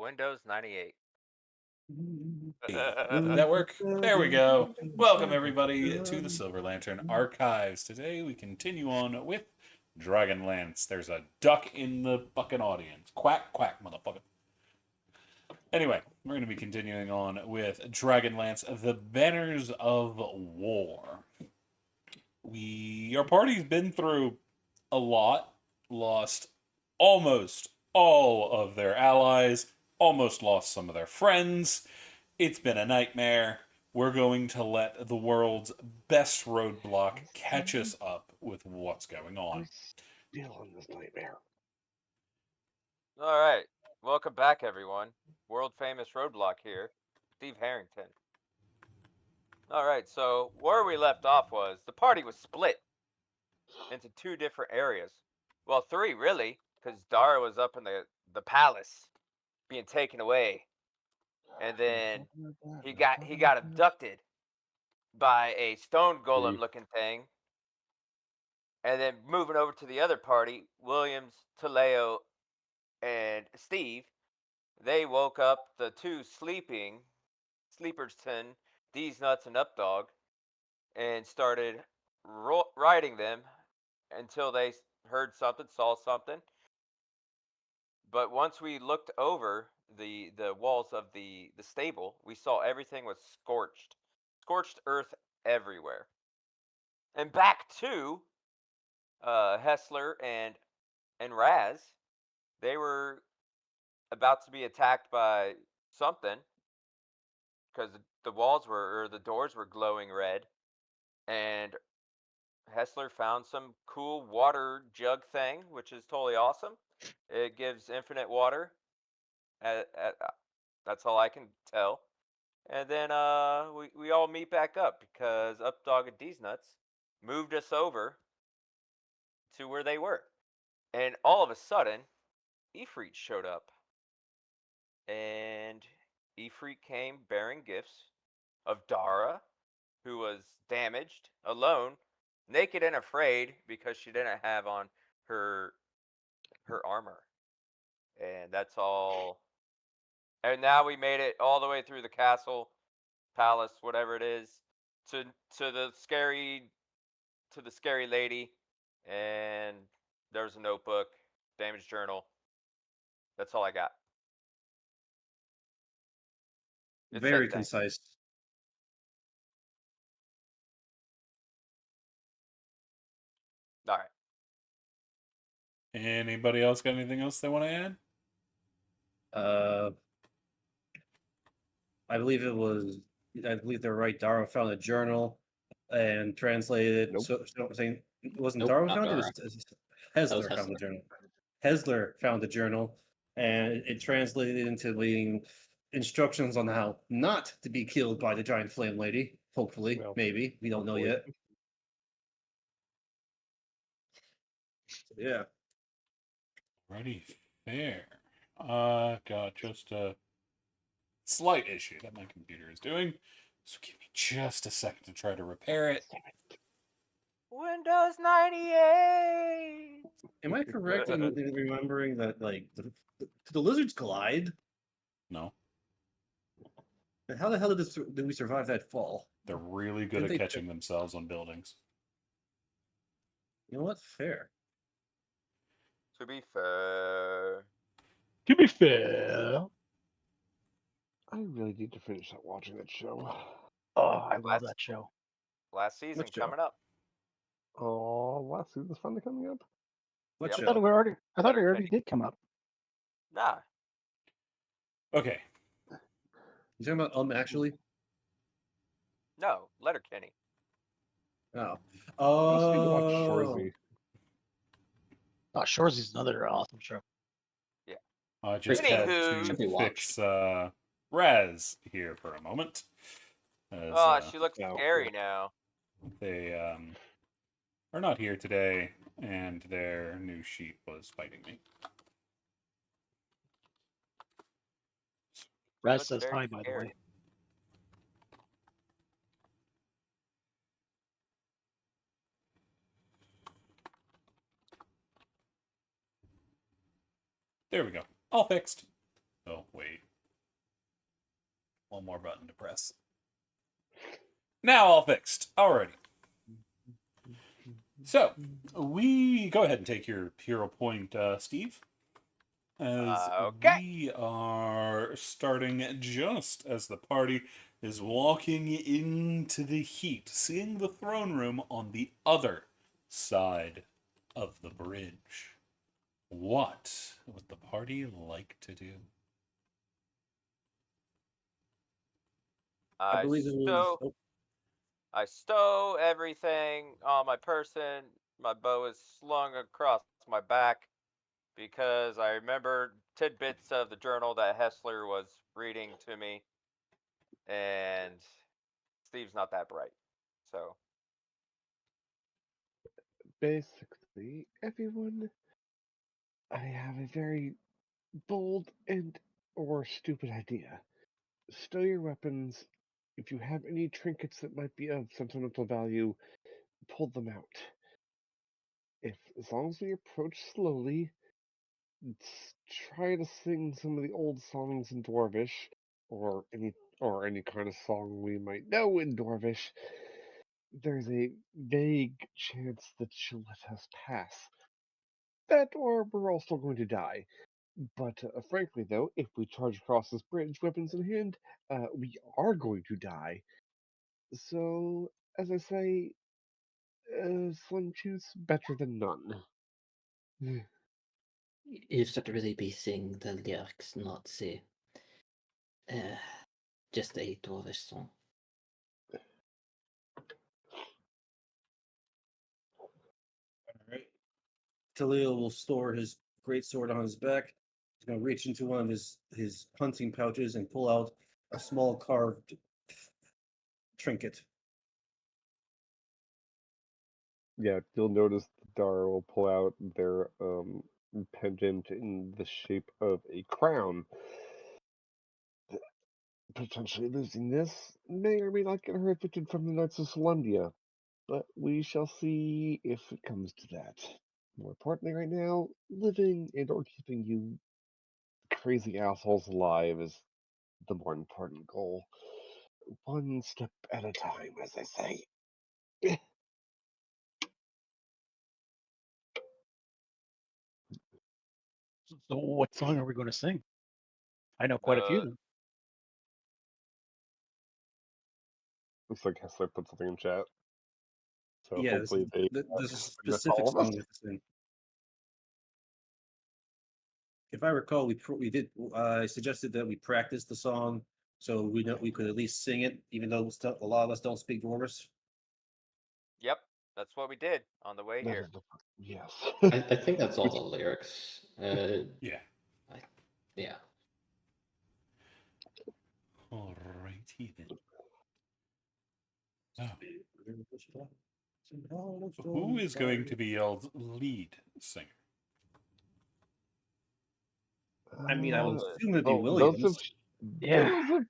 Windows 98. Did that work? There we go. Welcome, everybody, to the Silver Lantern Archives. Today we continue on with Dragonlance. There's a duck in the fucking audience. Quack, quack, motherfucker. Anyway, we're going to be continuing on with Dragonlance, the Banners of War. Our party's been through a lot, lost almost all of their allies, almost lost some of their friends. It's been a nightmare. We're going to let the world's best roadblock catch us up with what's going on. Still in this nightmare. All right. Welcome back, everyone. World famous Roadblock here. Steve Harrington. All right. So, where we left off was the party was split into two different areas. Well, three, really, because Dara was up in the palace being taken away. And then he got abducted by a stone golem looking thing. And then moving over to the other party, Williams, Taleo, and Steve, they woke up the two Sleeperston, D's Nuts, and Updog, and started riding them until they heard something, saw something. But once we looked over the walls of the stable, we saw everything was scorched earth everywhere. And back to Hessler and Raz, they were about to be attacked by something because the walls were or the doors were glowing red, and Hessler found some cool water jug thing, which is totally awesome. It gives infinite water. That's all I can tell. And then we all meet back up because Updog and D's Nuts moved us over to where they were. And all of a sudden, Ifrit showed up. And Ifrit came bearing gifts of Dara, who was damaged, alone, naked and afraid because she didn't have on her armor. And that's all. And now we made it all the way through the castle, palace, whatever it is, to to the scary to the scary lady, and there's a notebook, damaged journal. That's all I got. It Very said thanks. concise. All right. Anybody else got anything else they want to add? I believe it was. I believe they're right. Dara found a journal and translated it. Nope. So I'm saying it wasn't Nope, Dara not found it. Dara. It was Hesler That was found the Hessler. journal. Hesler found the journal, and it translated into being instructions on how not to be killed by the giant flame lady. Hopefully, Well, maybe we don't know hopefully. yet. Yeah. Ready, fair. Got just a slight issue that my computer is doing. So give me just a second to try to repair it. Windows 98. Am I correct in remembering that like the lizards glide? No, And how the hell did we survive that fall? they're really good Did at they- catching themselves on buildings. You know what? Fair. To be fair. To be fair, I really need to finish watching that show. Oh, I love Last- that show. Last season Which show? coming up. Oh, last season's finally coming up. What Yep. I thought show? it already Letterkenny. did come up. Nah. Okay, You talking about actually? No. Letterkenny. Oh. I also need to watch Oh. Shorzy. Oh, Shoresy's another awesome show. I just Anywho. had Should be to watched. fix Raz here for a moment. As, Oh, she looks yeah, scary yeah. now. they are not here today, and their new sheep was fighting me. Raz Looks says very hi, by the scary. way. There we go. All fixed. Oh, wait. One more button to press. Now all fixed. Alrighty. So, we go ahead and take your hero point, Steve, as Okay. we are starting just as the party is walking into the heat, seeing the throne room on the other side of the bridge. What would the party like to do? I I believe it was. stow Oh, I stow everything on my person. My bow is slung across my back because I remember tidbits of the journal that Hessler was reading to me, and Steve's not that bright. So, Basically, everyone, I have a very bold and or stupid idea. Stow your weapons. If you have any trinkets that might be of sentimental value, pull them out. As long as we approach slowly, let's try to sing some of the old songs in Dwarvish, or any kind of song we might know in Dwarvish. There's a vague chance that she'll let us pass. That, or we're all still going to die. But frankly, though, if we charge across this bridge, weapons in hand, we are going to die. So, as I say, slim juice better than none. You should really be singing the lyrics, not say uh, just a Dwarvish song. all right. Talil will store his great sword on his back. He's going to reach into one of his hunting pouches and pull out a small carved trinket. Yeah, you'll notice Dara will pull out their pendant in the shape of a crown. Potentially losing this may or may not get her evicted from the Knights of Solundia, but we shall see if it comes to that. More importantly, right now, living and or keeping you crazy assholes alive is the more important goal. One step at a time, as I say. So what song are we going to sing? I know quite a few the of them. Looks like Hessler put something in chat. So Yeah, hopefully they there's a suggest all specific of us. song we have to sing. If I recall, we did. I suggested that we practice the song so we know we could at least sing it, even though a lot of us don't speak Dwarvish. Yep, that's what we did on the way That here. is the yes. I think that's all the lyrics. Yeah. Yeah. Alrighty then. Who is going to be Yell's lead singer? I mean, I would assume it'd be well, those Williams. of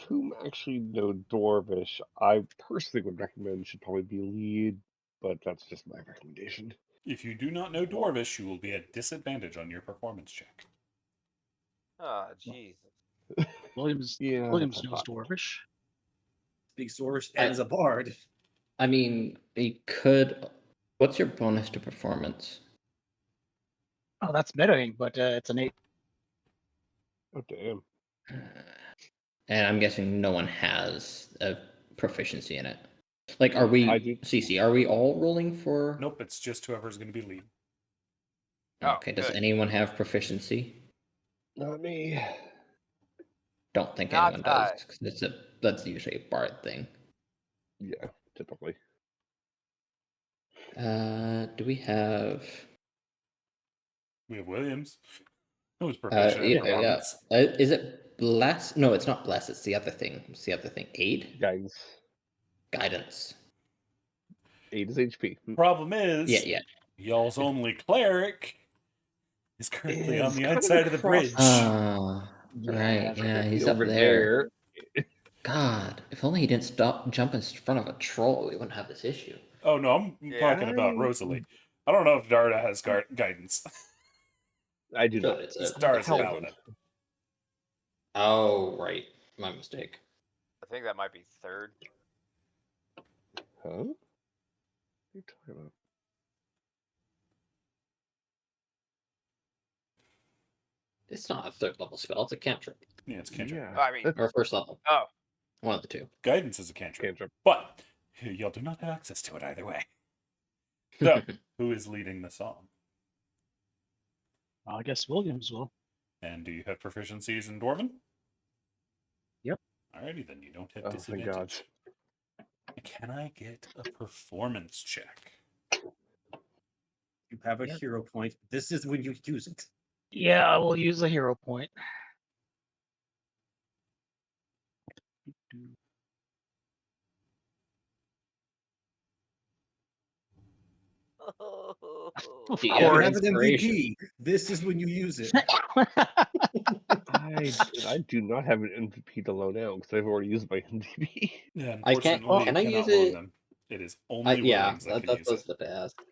whom actually know Dwarvish, I personally would recommend should probably be lead, but that's just my recommendation. If you do not know Dwarvish, you will be at disadvantage on your performance check. Oh, Jesus. Williams Yeah, Williams that's a knows thought. Dwarvish. Speaks Dwarvish and is a bard. I mean, we could. What's your bonus to performance? Oh, that's metaing, but it's an 8. Oh damn. And I'm guessing no one has a proficiency in it. Like, are we, I do. CC, are we all rolling for? Nope, it's just whoever's going to be lead. Oh, Okay, does good. anyone have proficiency? Not me. Don't think Not anyone I. does, 'cause that's usually a bard thing. Yeah, typically. Do we have? We have Williams, who is proficient at Yeah. performance. Is it bless? No, it's not bless. It's the other thing. It's the other thing. Aid, Guidance. guidance. 8 is HP. Problem is, Yeah. y'all's only cleric is currently on Is the kind of outside of the across- bridge. Ah, Yeah, right. it's Yeah, gonna be he's up over there. God, if only he didn't jump in front of a troll, we wouldn't have this issue. Oh no, I'm Yeah. talking about Rosalie. I don't know if Darda has guidance. I do So not. it's It's Dara's Hell paladin. Oh, right. My mistake. I think that might be third. Huh? What are you talking about? It's not a third level spell. It's a cantrip. Yeah, it's cantrip. Yeah. I mean, Or first level. oh, One of the two. Guidance is a cantrip. Cantrip. But y'all do not have access to it either way. So, who is leading the song? I guess Williams will. And do you have proficiencies in Dwarven? Yep. Alrighty, then you don't have Oh, thank God. disadvantage. Can I get a performance check? You have a Yep. hero point. This is when you use it. Yeah, I will use a hero point. Of Do you You have course. have an inspiration? MVP. This is when you use it. I do not have an MVP to load out because I've already used my MVP. Yeah, I can't- unfortunately, can I you use cannot load it? them. It is only Yeah, Williams that can that's use what I was it. about to ask.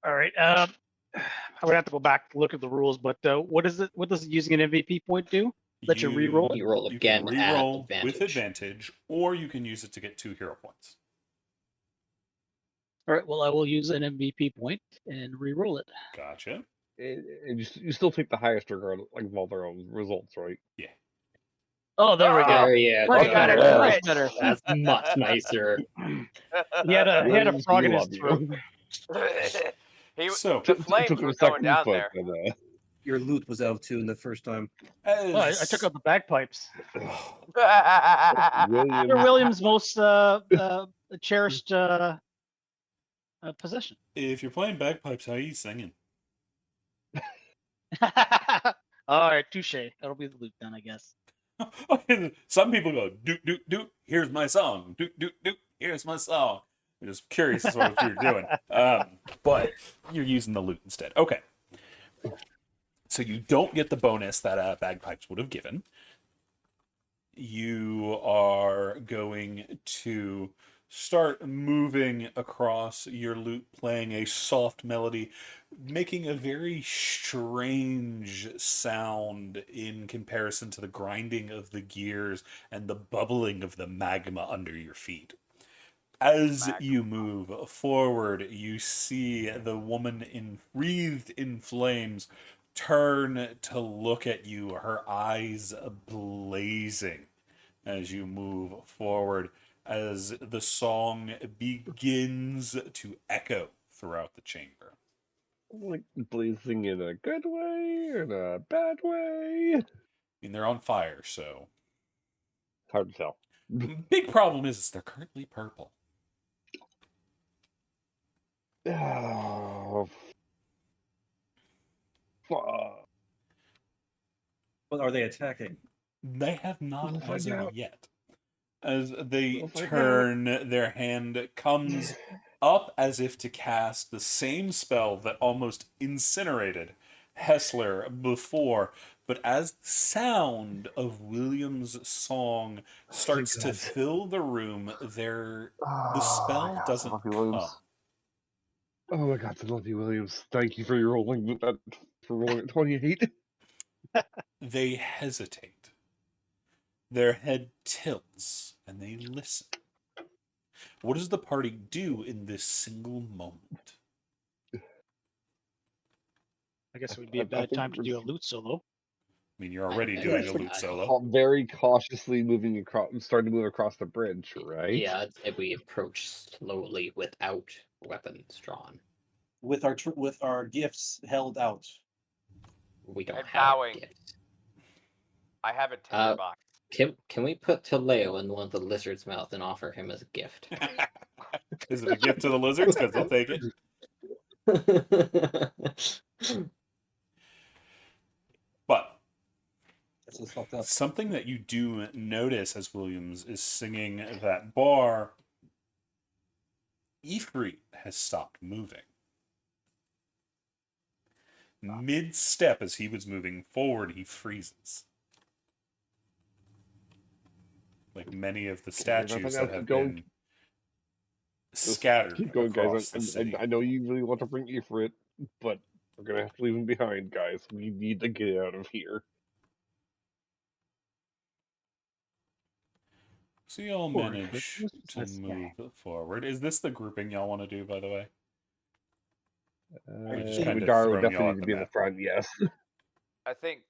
All right. I would have to go back to look at the rules, but what is it? What does using an MVP point do? Let you re-roll it? You roll You can again at re-roll advantage. with advantage, or you can use it to get 2 hero points. All right. Well, I will use an MVP point and re-roll it. Gotcha. And you still take the highest regard of all their own results, right? Yeah. Oh, there we go. There, yeah, Much you got better. it Much right. better. That's much nicer. He had a Williams, frog we in his love you. throat. So, The It flames took him were a second going to down put, there. but, Your loot was out too in the first time. Oh, I took out the bagpipes. William, They're William's most cherished possession. if you're playing bagpipes, how are you singing? All right, touche. That'll be the loot then, I guess. Some people go, doot, doot, doot, here's my song. Doot, doot, doot, here's my song. I'm just curious as to what you're doing. But you're using the lute instead. Okay. So you don't get the bonus that bagpipes would have given. You are going to start moving across your lute, playing a soft melody, making a very strange sound in comparison to the grinding of the gears and the bubbling of the magma under your feet. As you move forward, you see the woman wreathed in flames turn to look at you, her eyes blazing as you move forward, as the song begins to echo throughout the chamber. like blazing in a good way or in a bad way. I mean, they're on fire, so. Hard to tell. Big problem is they're currently purple. Oh, fuck. But are they attacking? They have not We'll as find of out. yet. As they We'll find turn, their hand comes up as if to cast the same spell that almost incinerated Hessler before. But as the sound of William's song starts to God. fill the room, the Oh, spell my God, doesn't Lucky come. Williams. Oh my God, Lucky Williams! Thank you for your rolling that for rolling at 28. They hesitate. Their head tilts, and they listen. What does the party do in this single moment? I guess it would be a I bad think time to do a loot solo. I mean, you're already I doing guess a loot not. solo. Very cautiously moving across, starting to move across the bridge, right? Yeah, I'd say we approach slowly without weapons drawn. With our gifts held out. We don't And have bowing. gifts. I have a tinderbox. Can we put Taleo in one of the lizard's mouth and offer him as a gift? Is it a gift to the lizards? Because they'll take it. But That's what's fucked up. something that you do notice as Williams is singing that bar, Ifrit has stopped moving. Mid-step, as he was moving forward, he freezes. Like many of the statues that have been scattered Keep going, across guys. the city. I know you really want to bring Ifrit, but we're gonna have to leave him behind, guys. We need to get out of here. So y'all Or manage to Christmas move forward. Is this the grouping y'all want to do, by the way? We're just kind of Dara would throwing y'all definitely at need to the be in the map. front, yes. I think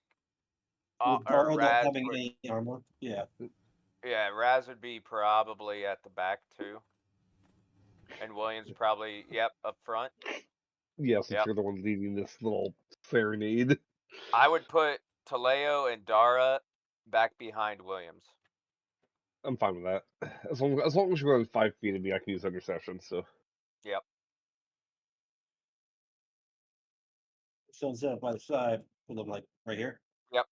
With or Dara not Raz having would, any armor, yeah. yeah, Raz would be probably at the back too, and Williams probably, yep, up front. Yes, since Yep. you're the one leading this little serenade. I would put Taleo and Dara back behind Williams. I'm fine with that. As long as you're within 5 feet of me, I can use interception, so. Yep. So instead of by the side, put them like right here. Yep.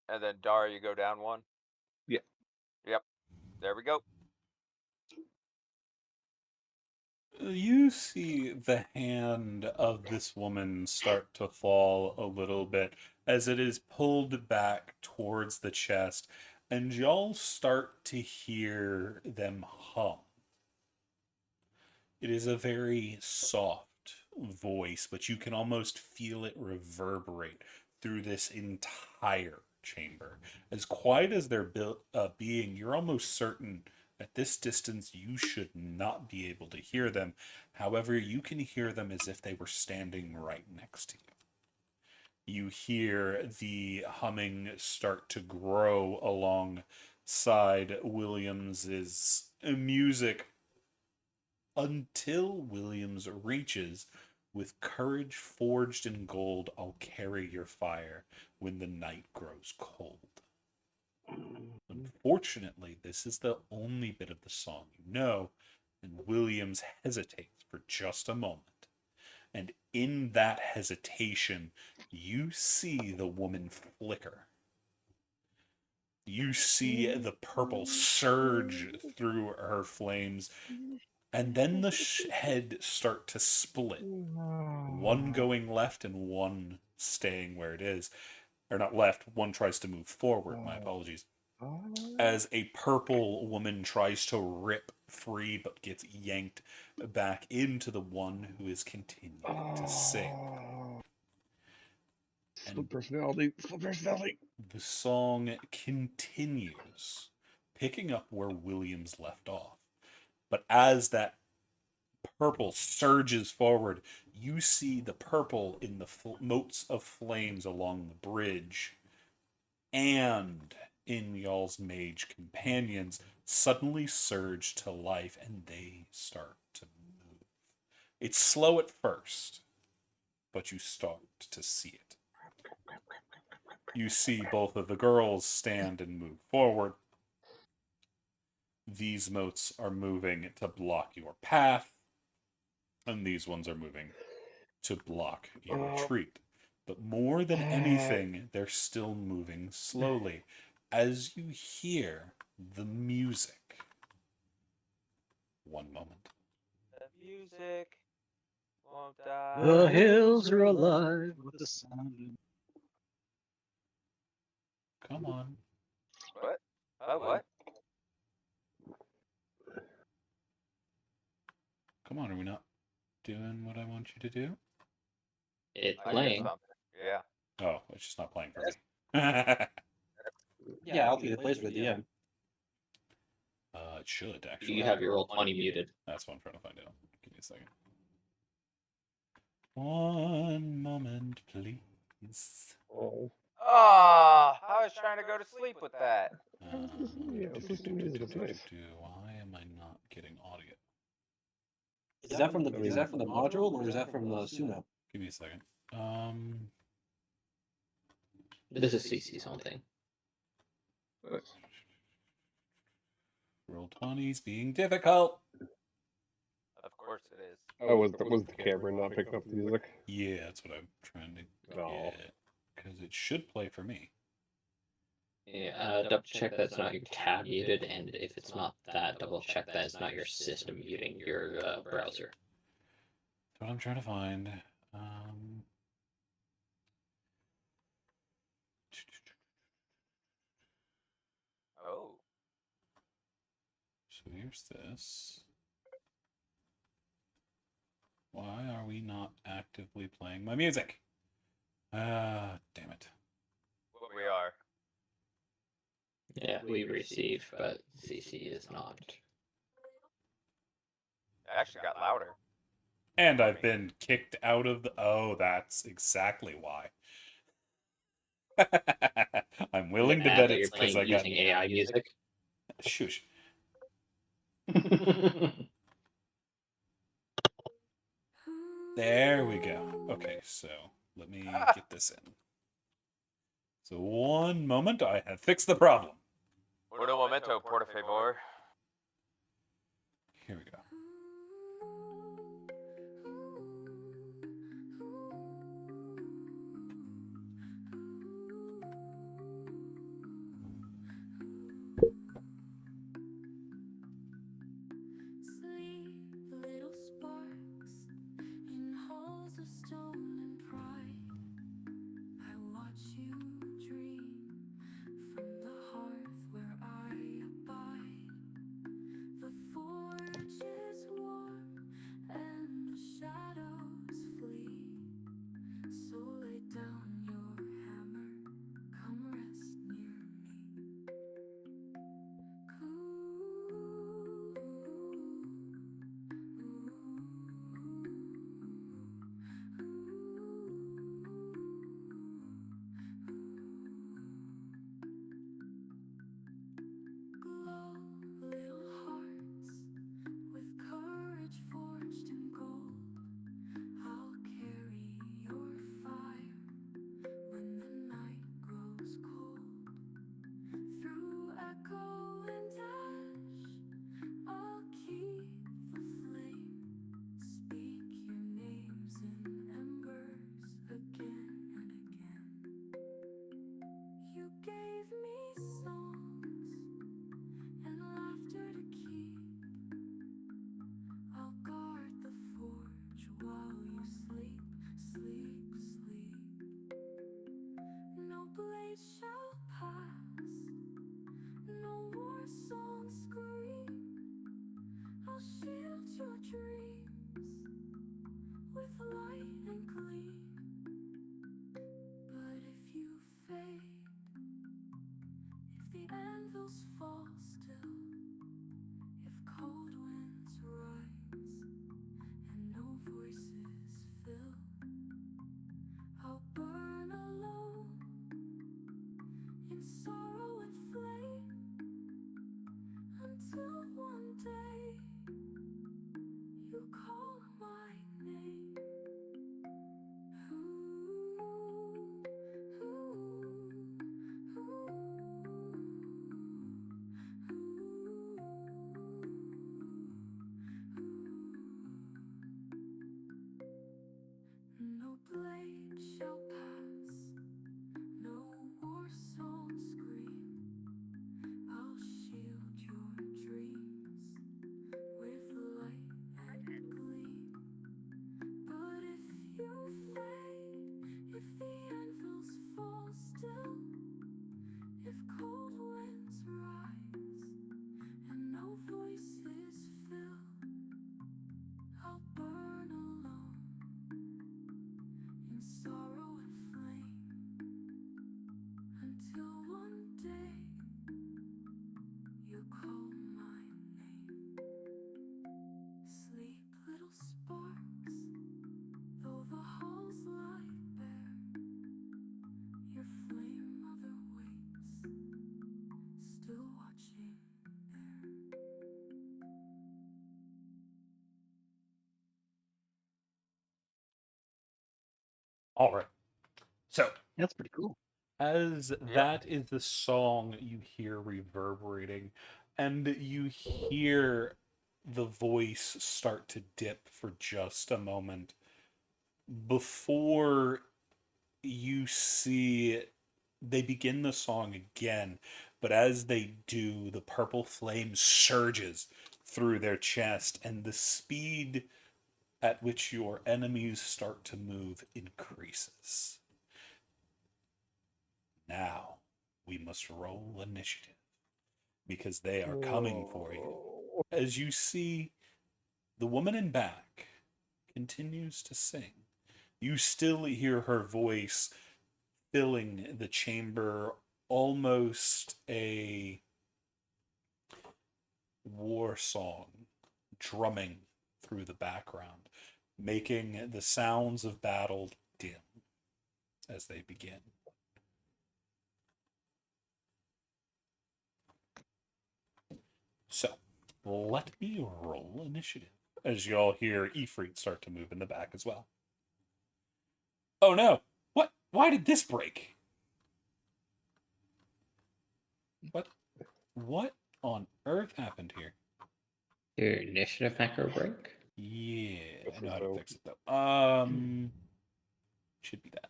And then Dara, you go down one. Yeah. Yep. There we go. You see the hand of this woman start to fall a little bit as it is pulled back towards the chest, and y'all start to hear them hum. It is a very soft voice, but you can almost feel it reverberate through this entire chamber. As quiet as they're being, you're almost certain at this distance you should not be able to hear them. However, you can hear them as if they were standing right next to you. You hear the humming start to grow alongside Williams's music until Williams reaches, "With courage forged in gold, I'll carry your fire when the night grows cold." Unfortunately, this is the only bit of the song you know, and Williams hesitates for just a moment. And in that hesitation, you see the woman flicker. You see the purple surge through her flames, and then the head start to split. One going left and one staying where it is. Or not left, one tries to move forward, my apologies. As a purple woman tries to rip free but gets yanked back into the one who is continuing to sing. Split personality. Split personality. The song continues, picking up where Williams left off. But as that purple surges forward, you see the purple in the motes of flames along the bridge and in y'all's mage companions suddenly surge to life, and they start to move. It's slow at first, but you start to see it. You see both of the girls stand and move forward. These motes are moving to block your path, and these ones are moving to block your retreat. But more than anything, they're still moving slowly as you hear the music. One moment. The music won't die. The hills are alive with the sound. Come on. What? What? Come on, are we not doing what I want you to do? It's I hear playing. something. Yeah. Oh, it's just not playing for me. Yeah, I don't think it plays for the DM. It should, actually. You have your Roll20 muted. That's what I'm trying to find out. Give me a second. One moment, please. Oh. Ah, I was trying to go to sleep with that. Yeah, let's listen to music. It's nice. Why am I not getting audio? Is that from the module or is that from the Suno? Give me a second. This is CC's own thing. Roll20's being difficult. Of course it is. Oh, was the camera not picking up the music? Yeah, that's what I'm trying to No. get. Because it should play for me. Yeah, double check that it's not your tab muted, and if it's not that, double check that it's not your system muting your browser. That's what I'm trying to find. Oh. So here's this. Why are we not actively playing my music? Damn it. We are. Yeah, we receive, but CC is not. It actually got louder. And I've been kicked out of the. Oh, that's exactly why. I'm willing to Mad bet that you're it's because playing I got. using AI music. Shush. There we go. Okay, so let me get this in. So one moment, I have fixed the problem. Uno momento, por favor. Here we go. Sleep, little sparks in halls of stone and pride. I watch you dream from the hearth where I abide. The forge is warm and the shadows flee. So lay down your hammer, come rest near me. Glow, little hearts, with courage forged in gold. I'll carry your fire when the night grows cold. Through echo and ash, I'll keep the flame. Speak your names in embers again and again. You gave me songs and laughter to keep. I'll guard the forge while you sleep, sleep, sleep. No blade shall pass, no war song scream. I'll shield your dreams with light and gleam. But if you fade, if the anvils fall still, if cold winds rise and no voices fill, I'll burn alone in sorrow and flame until one day you call my name. No blade shall pass, no war song scream. I'll shield your dreams with light and gleam. But if you fade, if the anvils fall still, if cold winds rise and no voices fill, I'll burn alone in sorrow and flame until one day you call my name. Sleep, little sparks, though the halls lie bare. Your flame mother waits, still watching there. All right. So, That's pretty cool. as that is the song you hear reverberating, and you hear the voice start to dip for just a moment before you see they begin the song again, but as they do, the purple flame surges through their chest, and the speed at which your enemies start to move increases. Now, we must roll initiative because they are coming for you. As you see, the woman in back continues to sing. You still hear her voice filling the chamber almost a war song drumming through the background, making the sounds of battle dim as they begin. So, let me roll initiative as y'all hear Ifrit start to move in the back as well. Oh no! What? Why did this break? What on earth happened here? Your initiative macro break? Yeah, I know how to So- fix it though. Should be that.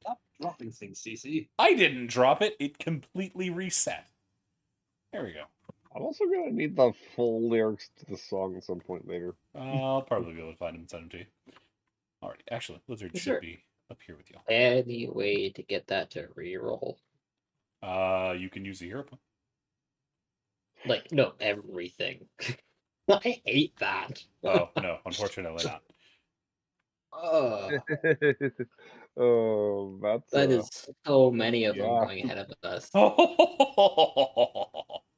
Stop dropping things, CC. I didn't drop it. It completely reset. There we go. I'm also gonna need the full lyrics to the song at some point later. I'll probably be able to find them and send them to you. Alright, actually, Lizard Is should there- be up here with y'all. Any way to get that to reroll? You can use the hero point. Like, no, everything. I hate that. Oh no, unfortunately not. Oh, Oh, that's that is so many of them yeah. going ahead of us.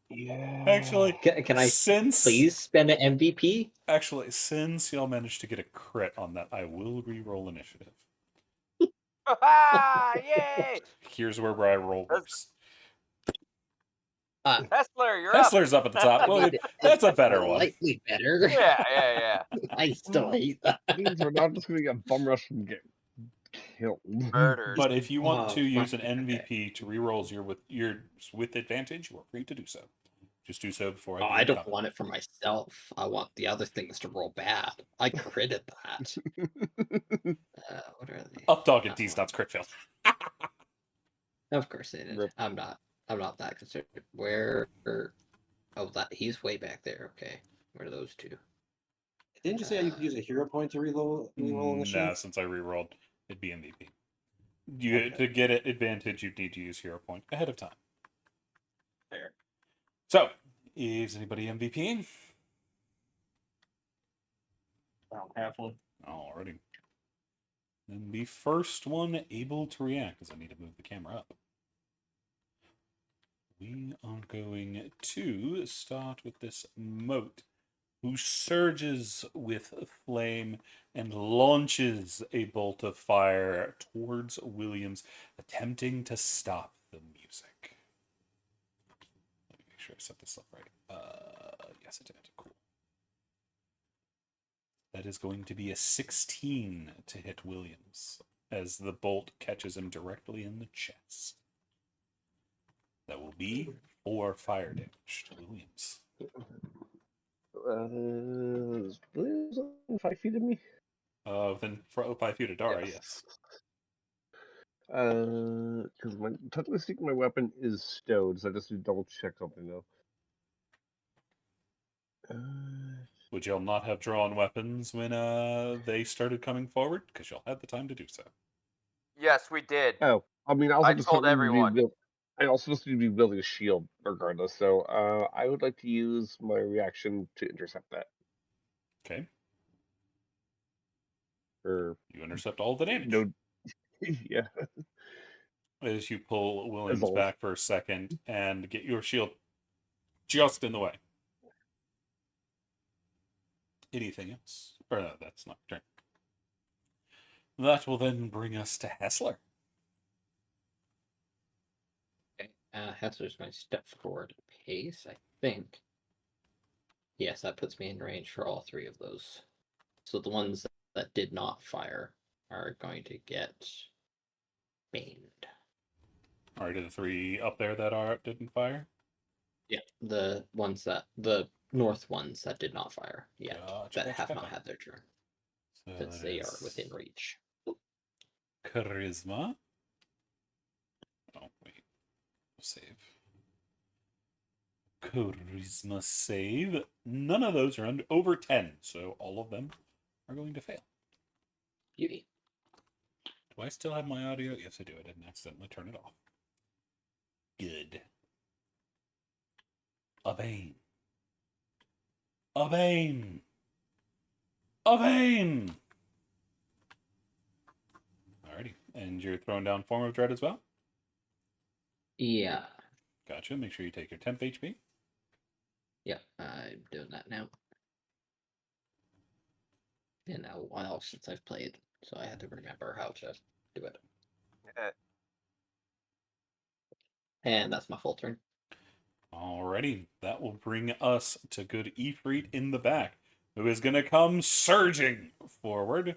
yeah. Actually, Can I since please spend an MVP? since y'all managed to get a crit on that, I will re-roll initiative. Yay! Here's where I roll worse. Hessler, you're up. Hessler's up at the top. Well, that's a better one. Slightly better. Yeah. I still hate that. Means we're not just gonna get bum rush and get killed. Murdered. But if you want Oh, to use an fuck, okay. MVP to re-rolls with advantage, you are free to do so. Just do so before Oh, I. I don't want it for myself. I want the other things to roll bad. I critted that. What are they? Up dog and Not D's one. nuts crit fail. Of course they did. Rip. I'm not that concerned. Where? Oh, that he's way back there. Okay, where are those two? Didn't you say you could use a hero point to reroll No, initiative? since I re-rolled, it'd be MVP. To get it advantage, you'd need to use hero point ahead of time. Fair. So, is anybody MVPing? I don't have one. Alrighty. Then the first one able to react, because I need to move the camera up. We are going to start with this moat, who surges with flame and launches a bolt of fire towards Williams, attempting to stop the music. Let me make sure I set this up right. Yes, I did. Cool. That is going to be a 16 to hit Williams, as the bolt catches him directly in the chest. That will be 4 fire damage to Williams. William's only 5 feet of me. Within 5 feet of Dara, yes. Because technically speaking, my weapon is stowed, so I just need to double check something though. Would y'all not have drawn weapons when they started coming forward? Because y'all had the time to do so. Yes, we did. Oh, I mean, I also I just told need to everyone. I also just need to be building a shield regardless. So, I would like to use my reaction to intercept that. Okay. Or You intercept all the damage. no, yeah. As you pull Williams always. back for a second and get your shield just in the way. Anything else? Or no, that's not your turn. That will then bring us to Hessler. Okay. Hessler's going to step forward a pace, I think. Yes, that puts me in range for all 3 of those. So the ones that did not fire are going to get baned. Alright, are the 3 up there that didn't fire? Yeah, the north ones that did not fire yet, Gotcha, that have gotcha. not had their turn, So since that they are is within reach. Charisma. Oh, wait. Save. Charisma save. None of those are over 10, so all of them are going to fail. Beauty. Do I still have my audio? Yes, I do. I didn't accidentally turn it off. Good. A bane. A bane. A bane. Alrighty. And you're throwing down Form of Dread as well? Yeah. Gotcha. Make sure you take your temp HP. Yeah, I'm doing that now. Been a while since I've played, so I had to remember how to do it. And that's my full turn. Alrighty, that will bring us to good Ifrit in the back, who is going to come surging forward,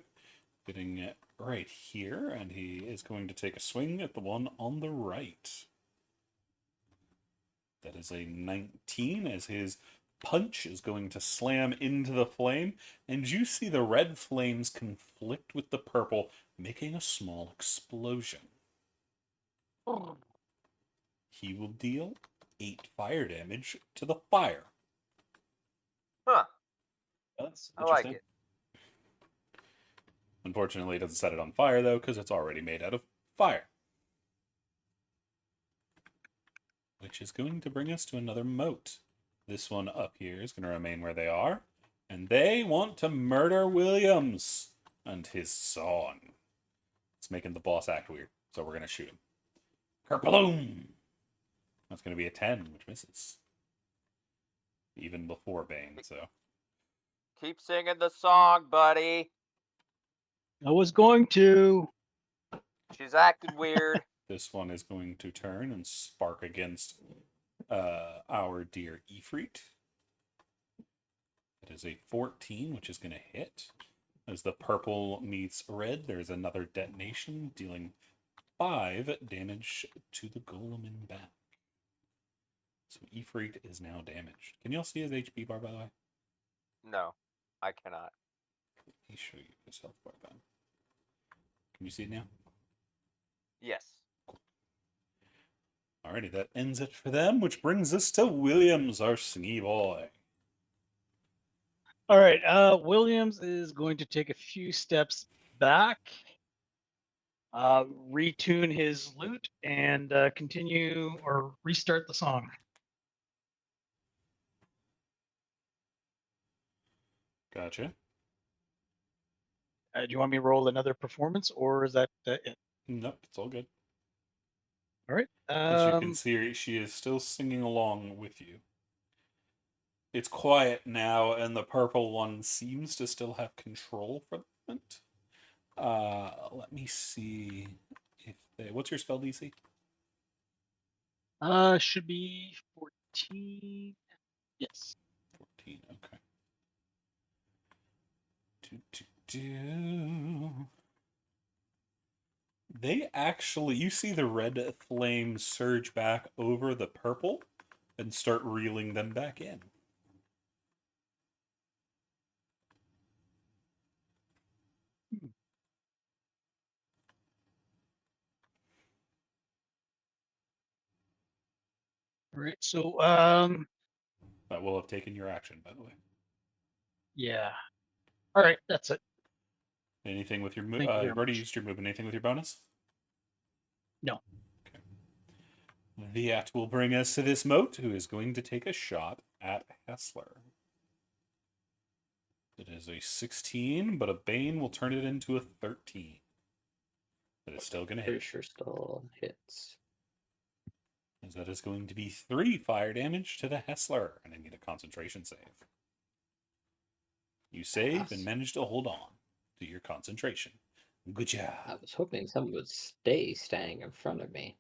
getting it right here, and he is going to take a swing at the one on the right. That is a 19, as his punch is going to slam into the flame, and you see the red flames conflict with the purple, making a small explosion. He will deal 8 fire damage to the fire. Huh. That's I like interesting. it. Unfortunately, it doesn't set it on fire, though, because it's already made out of fire. Which is going to bring us to another moat. This one up here is going to remain where they are. And they want to murder Williams and his son. It's making the boss act weird, so we're going to shoot him. Kerpaloom! That's going to be a 10, which misses. Even before Bane, so... Keep singing the song, buddy. I was going to. She's acting weird. This one is going to turn and spark against our dear Ifrit. It is a 14, which is going to hit. As the purple meets red, there's another detonation, dealing 5 damage to the golem in back. So Ifrit is now damaged. Can you all see his HP bar, by the way? No, I cannot. Let me show you his health bar then. Can you see it now? Yes. Alrighty, that ends it for them, which brings us to Williams, our sneaky boy. All right. Williams is going to take a few steps back, retune his lute, and continue or restart the song. Gotcha. Do you want me to roll another performance, or is that it? Nope, it's all good. All right. As you can see, she is still singing along with you. It's quiet now, and the purple one seems to still have control for the moment. Let me see if they... What's your spell DC? Should be 14. Yes. 14, okay. Do. They actually... You see the red flame surge back over the purple and start reeling them back in. All right. So, That will have taken your action, by the way. yeah. All right. That's it. Anything with your move? Thank you very You've already much. used your move. Anything with your bonus? No. Okay. That will bring us to this moat, who is going to take a shot at Hessler. It is a 16, but a Bane will turn it into a 13. But it's still going to Pretty hit. sure still hits. As that is going to be 3 fire damage to the Hessler, and I need a concentration save. You save and manage to hold on to your concentration. Good job. I was hoping someone would stay standing in front of me.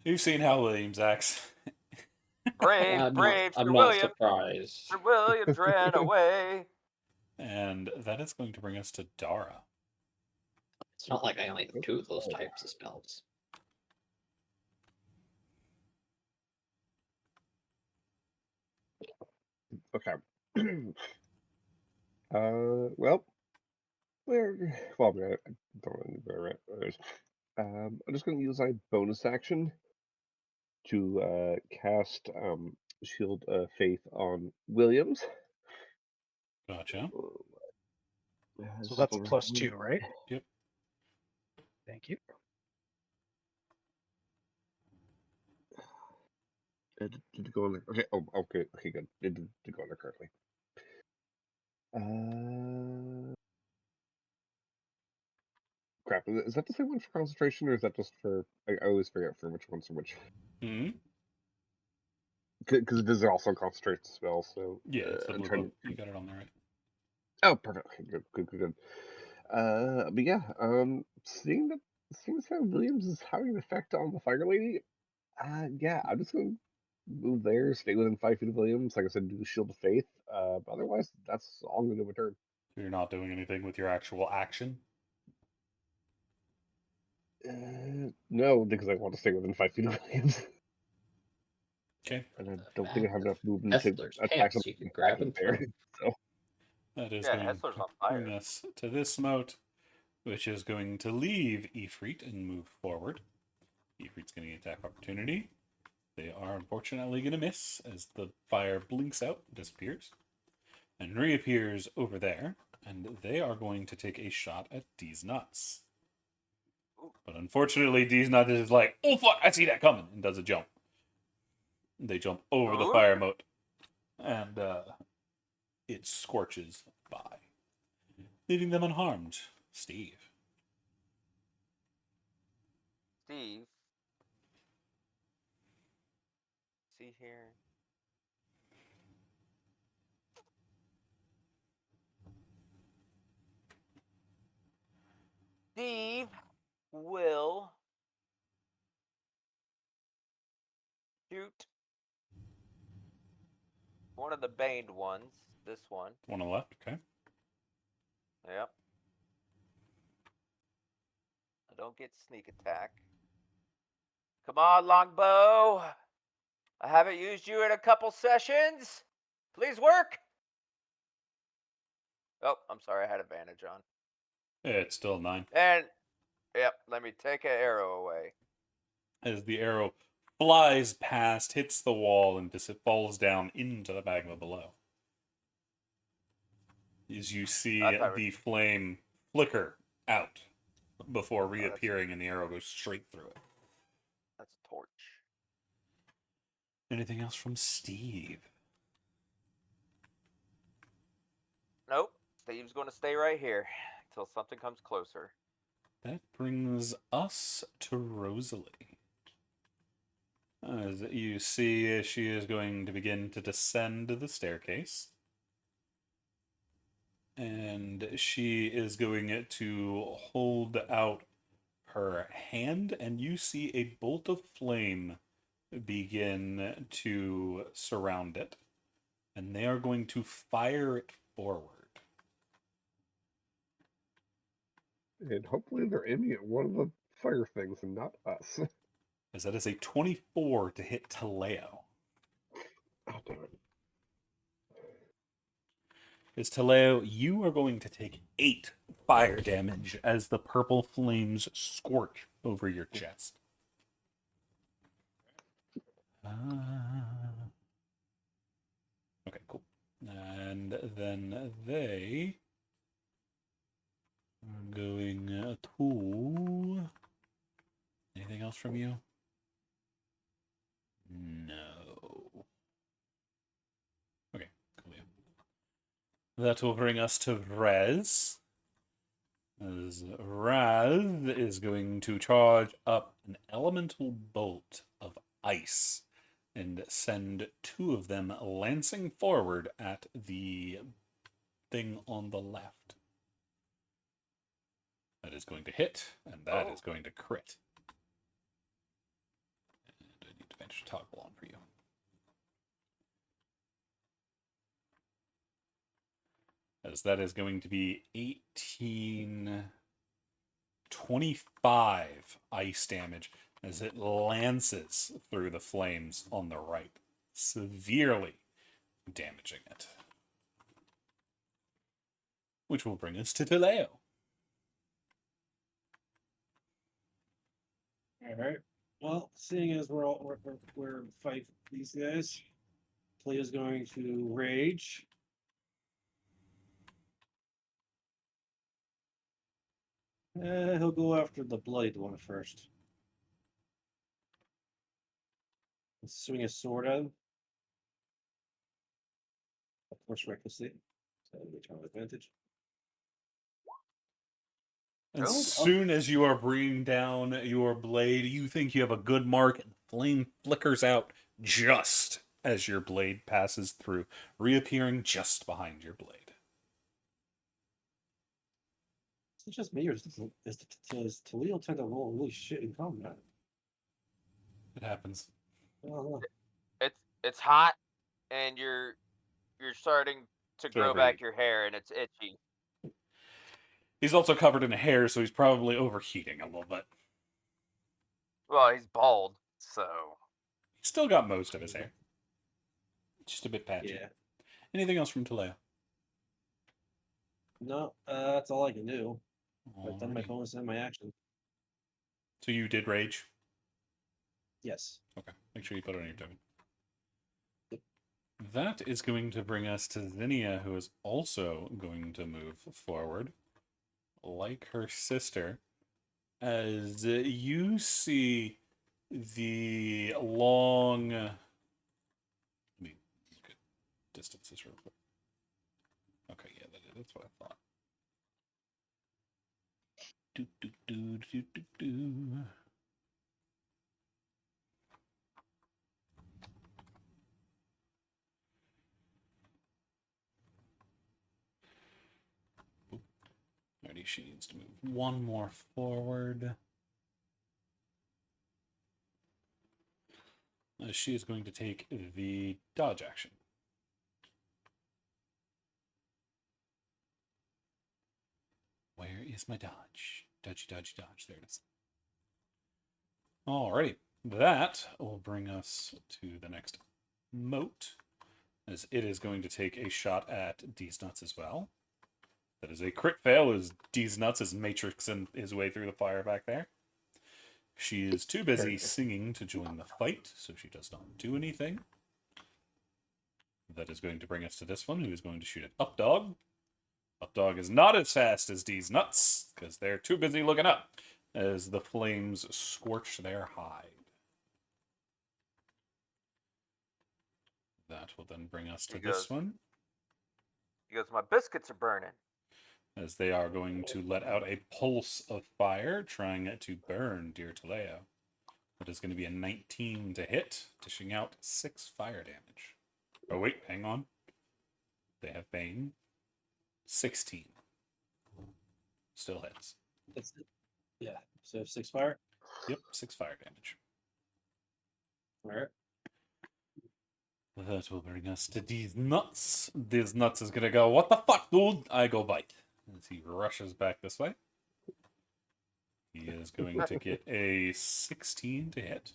You've seen Hal Williams acts. Brave, I'm brave not, Sir I'm not William. surprised. Sir Williams ran away. And that is going to bring us to Dara. It's not like I only have 2 of those types of spells. Okay. Well, well, I don't really remember it. I'm just going to use my bonus action to cast Shield of Faith on Williams. Gotcha. So that's a +2, right? Yep. Thank you. Did it go on there? Okay. Oh, okay. Okay, good. It did go on there correctly. crap. Is that the same one for concentration, or is that just for? I always forget for which ones are which. Hmm. Because it is also a concentration spell, so Yeah, it's the I'm blue trying book. to. You got it on there right. Oh, perfect. Okay, good. But yeah, seeing as how Williams is having an effect on the Fire Lady, yeah, I'm just gonna move there, stay within 5 feet of Williams. Like I said, do the Shield of Faith. But otherwise, that's all I'm gonna do with turn. So you're not doing anything with your actual action. No, because I want to stay within 5 feet of Williams, Okay. and I The don't think I back have of enough movement to Hessler's attack pants something you can that grab is and there. throw. So That is Yeah, going Hessler's to on bring fire. us to this moat, which is going to leave Ifrit and move forward. Ifrit's getting an attack opportunity. They are unfortunately going to miss as the fire blinks out, disappears, and reappears over there. And they are going to take a shot at D's nuts. But unfortunately, D's nuts is like, oh fuck, I see that coming, and does a jump. They jump over the Ooh. fire moat, and it scorches by, leaving them unharmed. Steve. Steve. See here. Steve will shoot one of the baned ones. This one. One on the left, okay. Yep. I don't get sneak attack. Come on, longbow. I haven't used you in a couple sessions. Please work. Oh, I'm sorry. I had advantage on. It's still 9. And, yep, let me take an arrow away. As the arrow flies past, hits the wall, and falls down into the magma below. As you see the flame flicker out before reappearing, and the arrow goes straight through it. That's a torch. Anything else from Steve? Nope. Steve's going to stay right here until something comes closer. That brings us to Rosalie. As you see, she is going to begin to descend the staircase. And she is going to hold out her hand, and you see a bolt of flame begin to surround it. And they are going to fire it forward. and hopefully they're aiming at one of the fire things and not us. As that is a 24 to hit Taleo. Oh, damn it. Is Taleo, you are going to take 8 fire damage as the purple flames scorch over your chest. Okay, cool. And then they are going to... Anything else from you? No. Okay, cool. That will bring us to Rez. As Raz is going to charge up an elemental bolt of ice and send 2 of them lancing forward at the thing on the left. That is going to hit, and that is going to crit. And I need to finish toggle on for you. As that is going to be 18, 25 ice damage as it lances through the flames on the right, severely damaging it. Which will bring us to Taleo. All right. Well, seeing as we're fight these guys, Cleo's going to rage. He'll go after the bloodied one first. Swing his sword at him. Of course, recklessly. So we turn advantage. As Oh. soon as you are bringing down your blade, you think you have a good mark, and the flame flickers out just as your blade passes through, reappearing just behind your blade. Is it just me, or does Toledo tend to roll really shit in combat? It happens. I don't know. It's hot, and you're starting to grow overheat. back your hair, and it's itchy. He's also covered in hair, so he's probably overheating a little bit. Well, he's bald, so He's still got most of his hair. Just a bit patchy. Yeah. Anything else from Taleo? No, that's all I can do. I've done my Alrighty. bonus and my action. So you did rage? Yes. Okay. Make sure you put it on your token. Yep. That is going to bring us to Zinnia, who is also going to move forward, like her sister, as you see the long... Let me look at distances real quick. Okay, yeah, that's what I thought. Do, do, do, do, do, do. Alrighty, she needs to move one more forward. She is going to take the dodge action. Where is my dodge? Dodgy, dodgy, dodge. There it is. Alrighty. That will bring us to the next moat, as it is going to take a shot at D's Nuts as well. That is a crit fail, as D's Nuts is matrixing his way through the fire back there. She is too busy singing to join the fight, so she does not do anything. That is going to bring us to this one, who is going to shoot at Updog. Updog is not as fast as D's Nuts, because they're too busy looking up, as the flames scorch their hide. That will then bring us to this one. He goes, my biscuits are burning. As they are going to let out a pulse of fire, trying to burn dear Taleo. That is going to be a 19 to hit, dishing out 6 fire damage. Oh wait, hang on. They have Bane. 16. Still hits. That's it. Yeah. So 6 fire. Yep, 6 fire damage. All right. That will bring us to These Nuts. These Nuts is gonna go, what the fuck, dude? I go bite. As he rushes back this way. He is going to get a 16 to hit.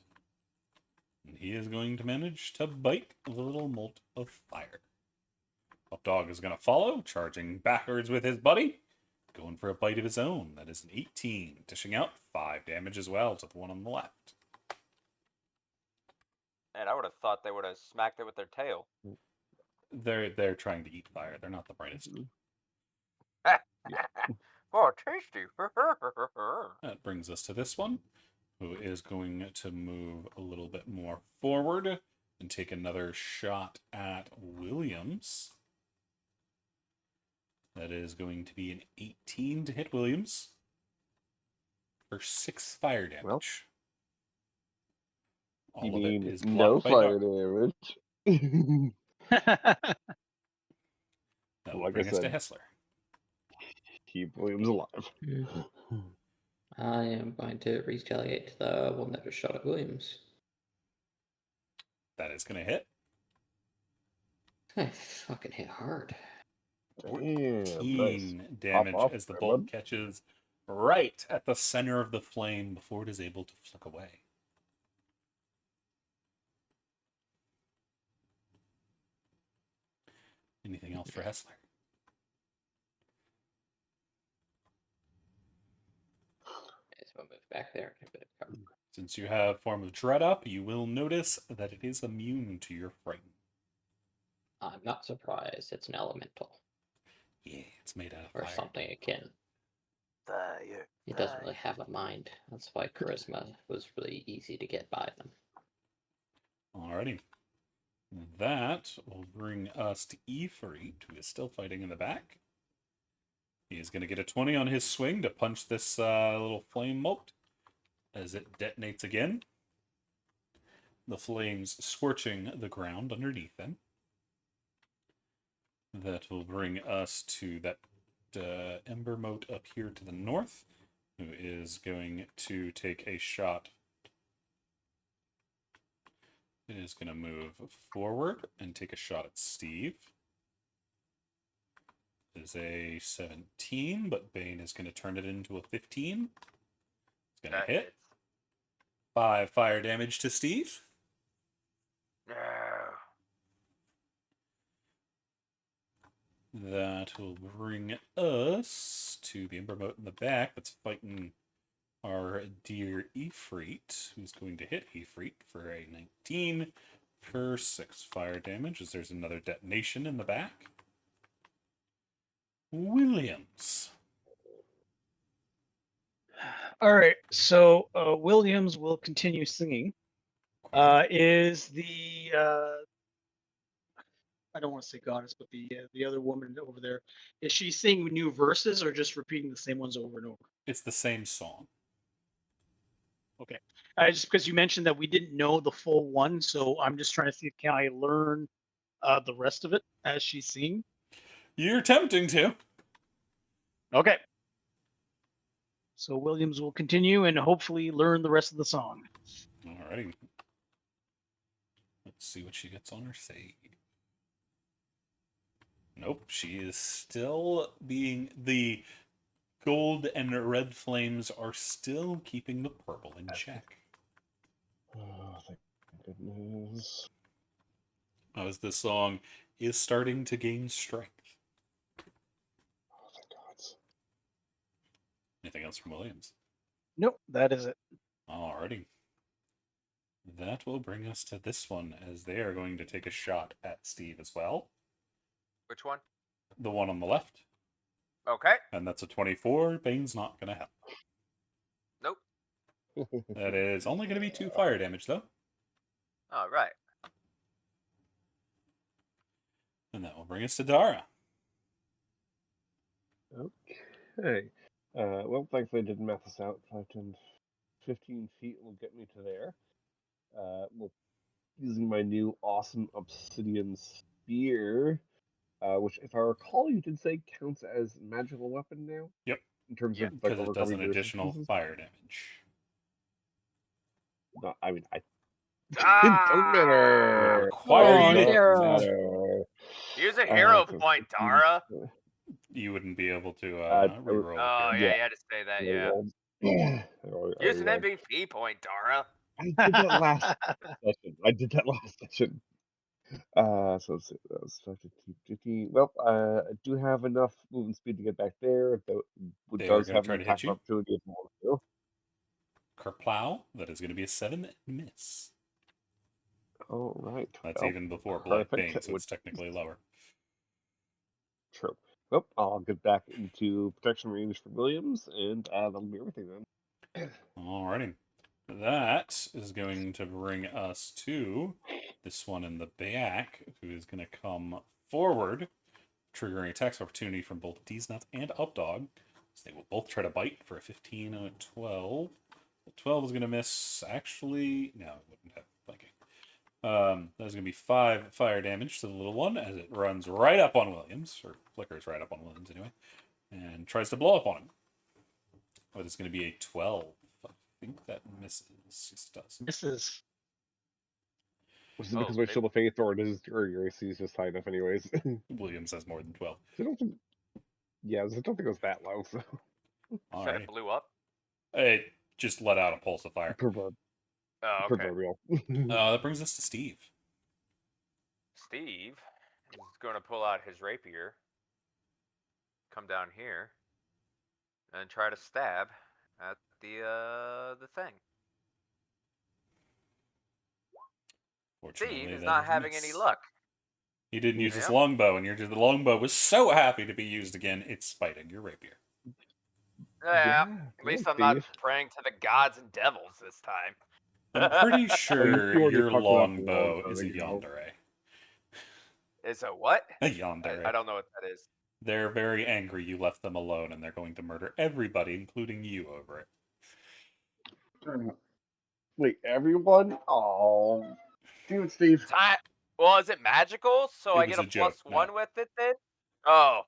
And he is going to manage to bite the little molt of fire. Updog is going to follow, charging backwards with his buddy. Going for a bite of his own. That is an 18, dishing out 5 damage as well to the one on the left. And I would have thought they would have smacked it with their tail. They're trying to eat fire. They're not the brightest. Oh, tasty. That brings us to this one, who is going to move a little bit more forward and take another shot at Williams. That is going to be an 18 to hit Williams for 6 fire damage. You All of it mean is no blocked by fire dark. damage. That will Like I bring us to said. Hessler. Keep Williams alive. I am going to retaliate the one that just shot at Williams. That is going to hit. I fucking hit hard. Damn, nice. 14 damage off as the there, bolt bud. catches right at the center of the flame before it is able to flick away. Anything else for Hessler? So I'll move back there. And a bit of cover. Since you have Form of Dread up, you will notice that it is immune to your frighten. I'm not surprised. It's an elemental Yeah, it's made out of or fire. something akin. Fire. It doesn't really have a mind. That's why charisma was really easy to get by them. Alrighty. That will bring us to Ifrit, who is still fighting in the back. He's going to get a 20 on his swing to punch this little flame mold as it detonates again. The flames scorching the ground underneath them. That will bring us to that ember mote up here to the north, who is going to take a shot. It is going to move forward and take a shot at Steve. It is a 17, but Bane is going to turn it into a 15. It's going to hit. hits. 5 fire damage to Steve. No. That will bring us to the ember mote in the back that's fighting our dear Ifrit, who's going to hit Ifrit for a 19 for 6 fire damage, as there's another detonation in the back. Williams. All right, so Williams will continue singing. Is the I don't want to say goddess, but the other woman over there, is she singing new verses or just repeating the same ones over and over? It's the same song. Okay, just because you mentioned that we didn't know the full one, so I'm just trying to see, can I learn the rest of it as she's singing? You're tempting to. Okay. So Williams will continue and hopefully learn the rest of the song. Alrighty. Let's see what she gets on her save. Nope, she is still being... The gold and red flames are still keeping the purple in check. Oh, thank goodness. As the song is starting to gain strength. Oh, thank God. Anything else from Williams? Nope, that is it. Alrighty. That will bring us to this one, as they are going to take a shot at Steve as well. Which one? The one on the left. Okay. And that's a 24. Bane's not going to help. Nope. That is only going to be 2 fire damage, though. All right. And that will bring us to Dara. Okay. Well, thankfully I didn't math this out. 5, 10, 15 feet will get me to there. Well, using my new awesome obsidian spear, which, if I recall, you did say counts as magical weapon now? Yep. In terms Yep. of, like, Because it does an overcoming additional resistances? fire damage. No, I mean, it Ah! don't matter. Require Does you to not hit. matter. Use a hero So point, 15, Dara. You wouldn't be able to I reroll with Oh, your... yeah, Yeah. you had to say that, I yeah. rolled. I Use an rolled. MVP point, Dara. I did that last session. So let's see, that was 15. Well, I do have enough movement speed to get back there. Though it They are does going to have try an to attack hit you. opportunity if I want to. Kerplow. That is going to be a 7 miss. All right. That's well, even before Black perfect. Bane, so it's technically lower. True. Well, I'll get back into protection range for Williams, and that'll be everything then. Alrighty. That is going to bring us to this one in the back, who is going to come forward, triggering attacks opportunity from both Deesnuts and Updog. So they will both try to bite for a 15 and a 12. The 12 is going to miss. Actually, no, it wouldn't have. Okay. That's going to be 5 fire damage to the little one as it runs right up on Williams, or flickers right up on Williams anyway, and tries to blow up on him. But it's going to be a 12. I think that misses. Yes, it does. Misses. Was it because my Shield of Faith, or your AC is just high enough anyways? Williams has more than 12. I don't think it was that low, so. All Said right. it blew up. It just let out a pulse of fire. Oh, okay. Proverbial. That brings us to Steve. Steve is going to pull out his rapier, come down here, and try to stab at the thing. Fortunately, Steve is that not is having miss. any luck. He didn't use his Yep. longbow, and the longbow was so happy to be used again, it's spiting your rapier. Yeah, at least I'm not Steve. praying to the gods and devils this time. I'm pretty You sure already your talked about the longbow longbow is a ago. yandere. It's a what? A yandere. I don't know what that is. They're very angry you left them alone, and they're going to murder everybody, including you, over it. Wait, everyone? Oh, damn it, Steve. Well, is it magical? So It I was get a a joke, +1 no. with it then? Oh.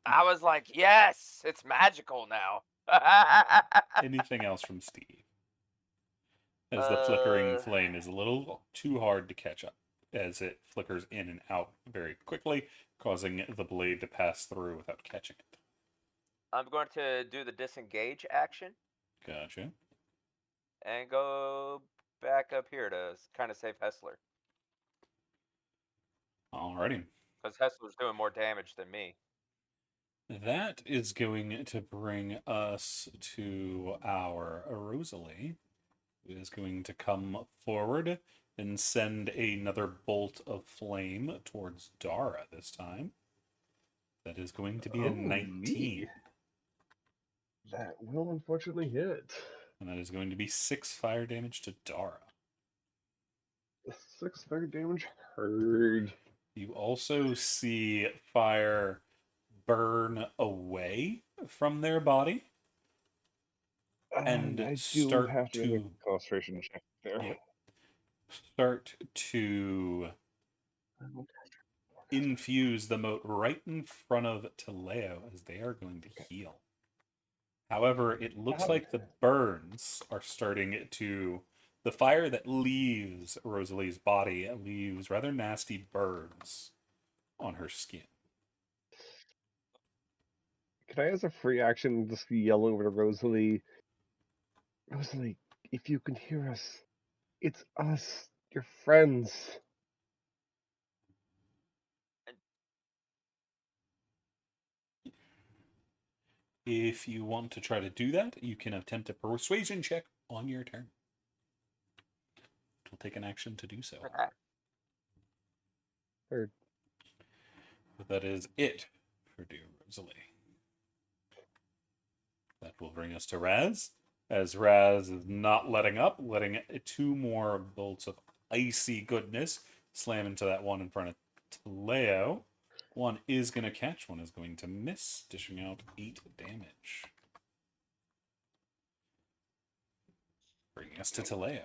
I was like, yes, it's magical now. Anything else from Steve? As the flickering uh, flame is a little too hard to catch up, as it flickers in and out very quickly, causing the blade to pass through without catching it. I'm going to do the disengage action Gotcha. and go back up here to kind of save Hessler. Alrighty. Because Hessler's doing more damage than me. That is going to bring us to our Rosalie, who is going to come forward and send another bolt of flame towards Dara this time. That is going to be a 19. Me. That will unfortunately hit. And that is going to be 6 fire damage to Dara. 6 fire damage. Heard. You also see fire burn away from their body and I do start have to make to a concentration check there. yep, start to infuse the moat right in front of Taleo as they are going to heal. However, it looks like the burns are starting to. The fire that leaves Rosalie's body leaves rather nasty burns on her skin. Can I, as a free action, just yell over to Rosalie? Rosalie, if you can hear us, it's us, your friends. If you want to try to do that, you can attempt a persuasion check on your turn. It will take an action to do so. Heard. But that is it for dear Rosalie. That will bring us to Raz. As Raz is not letting up, letting 2 more bolts of icy goodness slam into that one in front of Taleo. One is going to catch, one is going to miss, dishing out 8 damage. Bringing us to Taleo.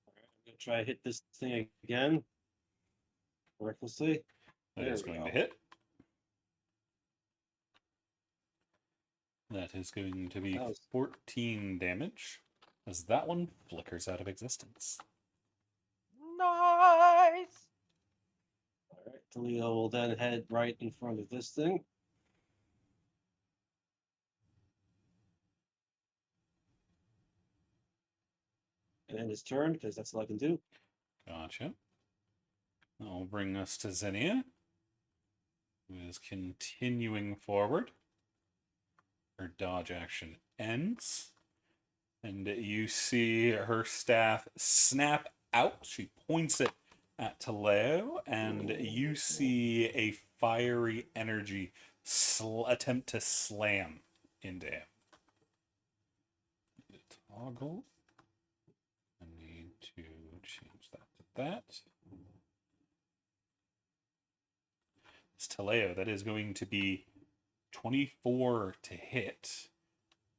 I'm gonna try to hit this thing again. Recklessly. That There is we going go. to hit. That is going to be 14 damage, as that one flickers out of existence. Nice. All right, Toledo will then head right in front of this thing. And end his turn, because that's all I can do. Gotcha. That will bring us to Xenia, who is continuing forward. Her dodge action ends, and you see her staff snap out. She points it at Taleo, and you see a fiery energy attempt to slam into him. Toggle. I need to change that to that. It's Taleo. That is going to be 24 to hit,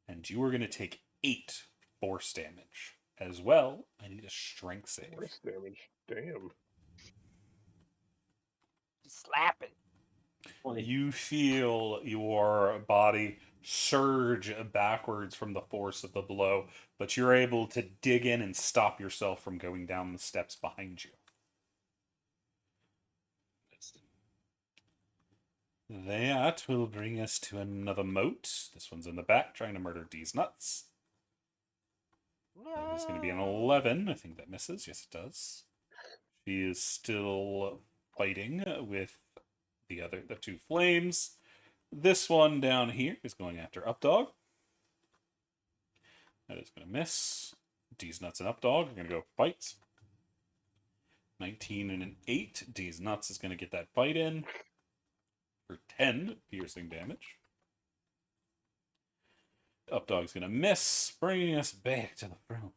and you are going to take 8 force damage. As well, I need a strength save. Force damage. Damn. Slapping. 20. You feel your body surge backwards from the force of the blow, but you're able to dig in and stop yourself from going down the steps behind you. That will bring us to another moat. This one's in the back, trying to murder D's nuts. That is going to be an 11. I think that misses. Yes, it does. She is still fighting with the 2 flames. This one down here is going after Updog. That is going to miss. D's nuts and Updog are going to go fight. 19 and an 8. D's nuts is going to get that bite in for 10 piercing damage. Updog's going to miss, bringing us back to the front.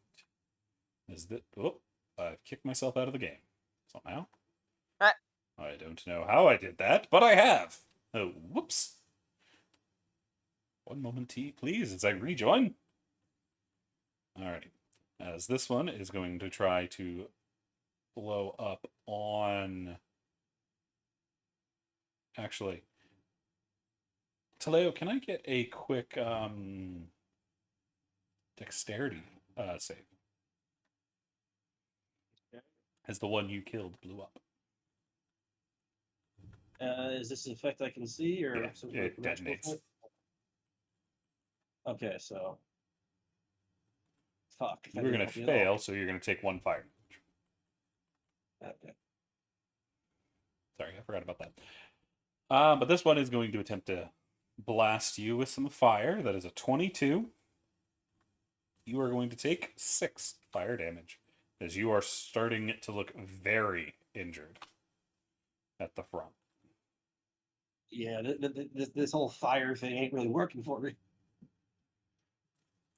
Is that? Oh, I've kicked myself out of the game somehow. I don't know how I did that, but I have. Oh, whoops. One moment, please, as I rejoin. Alrighty. As this one is going to try to blow up on... Actually, Taleo, can I get a quick dexterity save? As the one you killed blew up. Is this an effect I can see, or Yeah, some it magical detonates. effect? Okay, so fuck. If I You're didn't going to help you at all. fail, so you're going to take 1 fire damage. Okay. Sorry, I forgot about that. But this one is going to attempt to blast you with some fire. That is a 22. You are going to take 6 fire damage, as you are starting to look very injured at the front. Yeah, this whole fire thing ain't really working for me.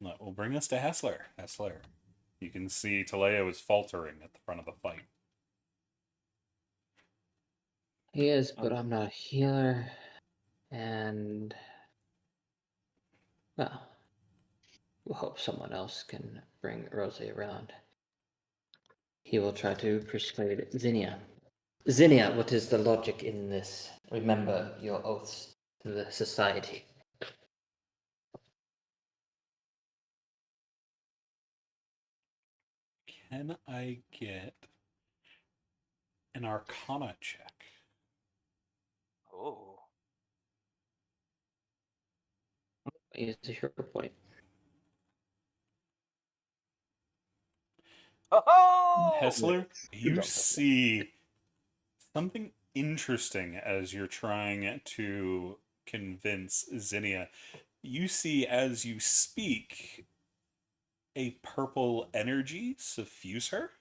That will bring us to Hessler. Hessler. You can see Taleo is faltering at the front of the fight. He is, but I'm not a healer. And, well, we'll hope someone else can bring Rosie around. He will try to persuade Zinnia. Zinnia, what is the logic in this? Remember your oaths to the society. Can I get an Arcana check? Oh. Use the hero point. Oh! Hessler, Nice. Good you job, Hessler. see something interesting as you're trying to convince Zinnia. You see, as you speak, a purple energy suffuse her.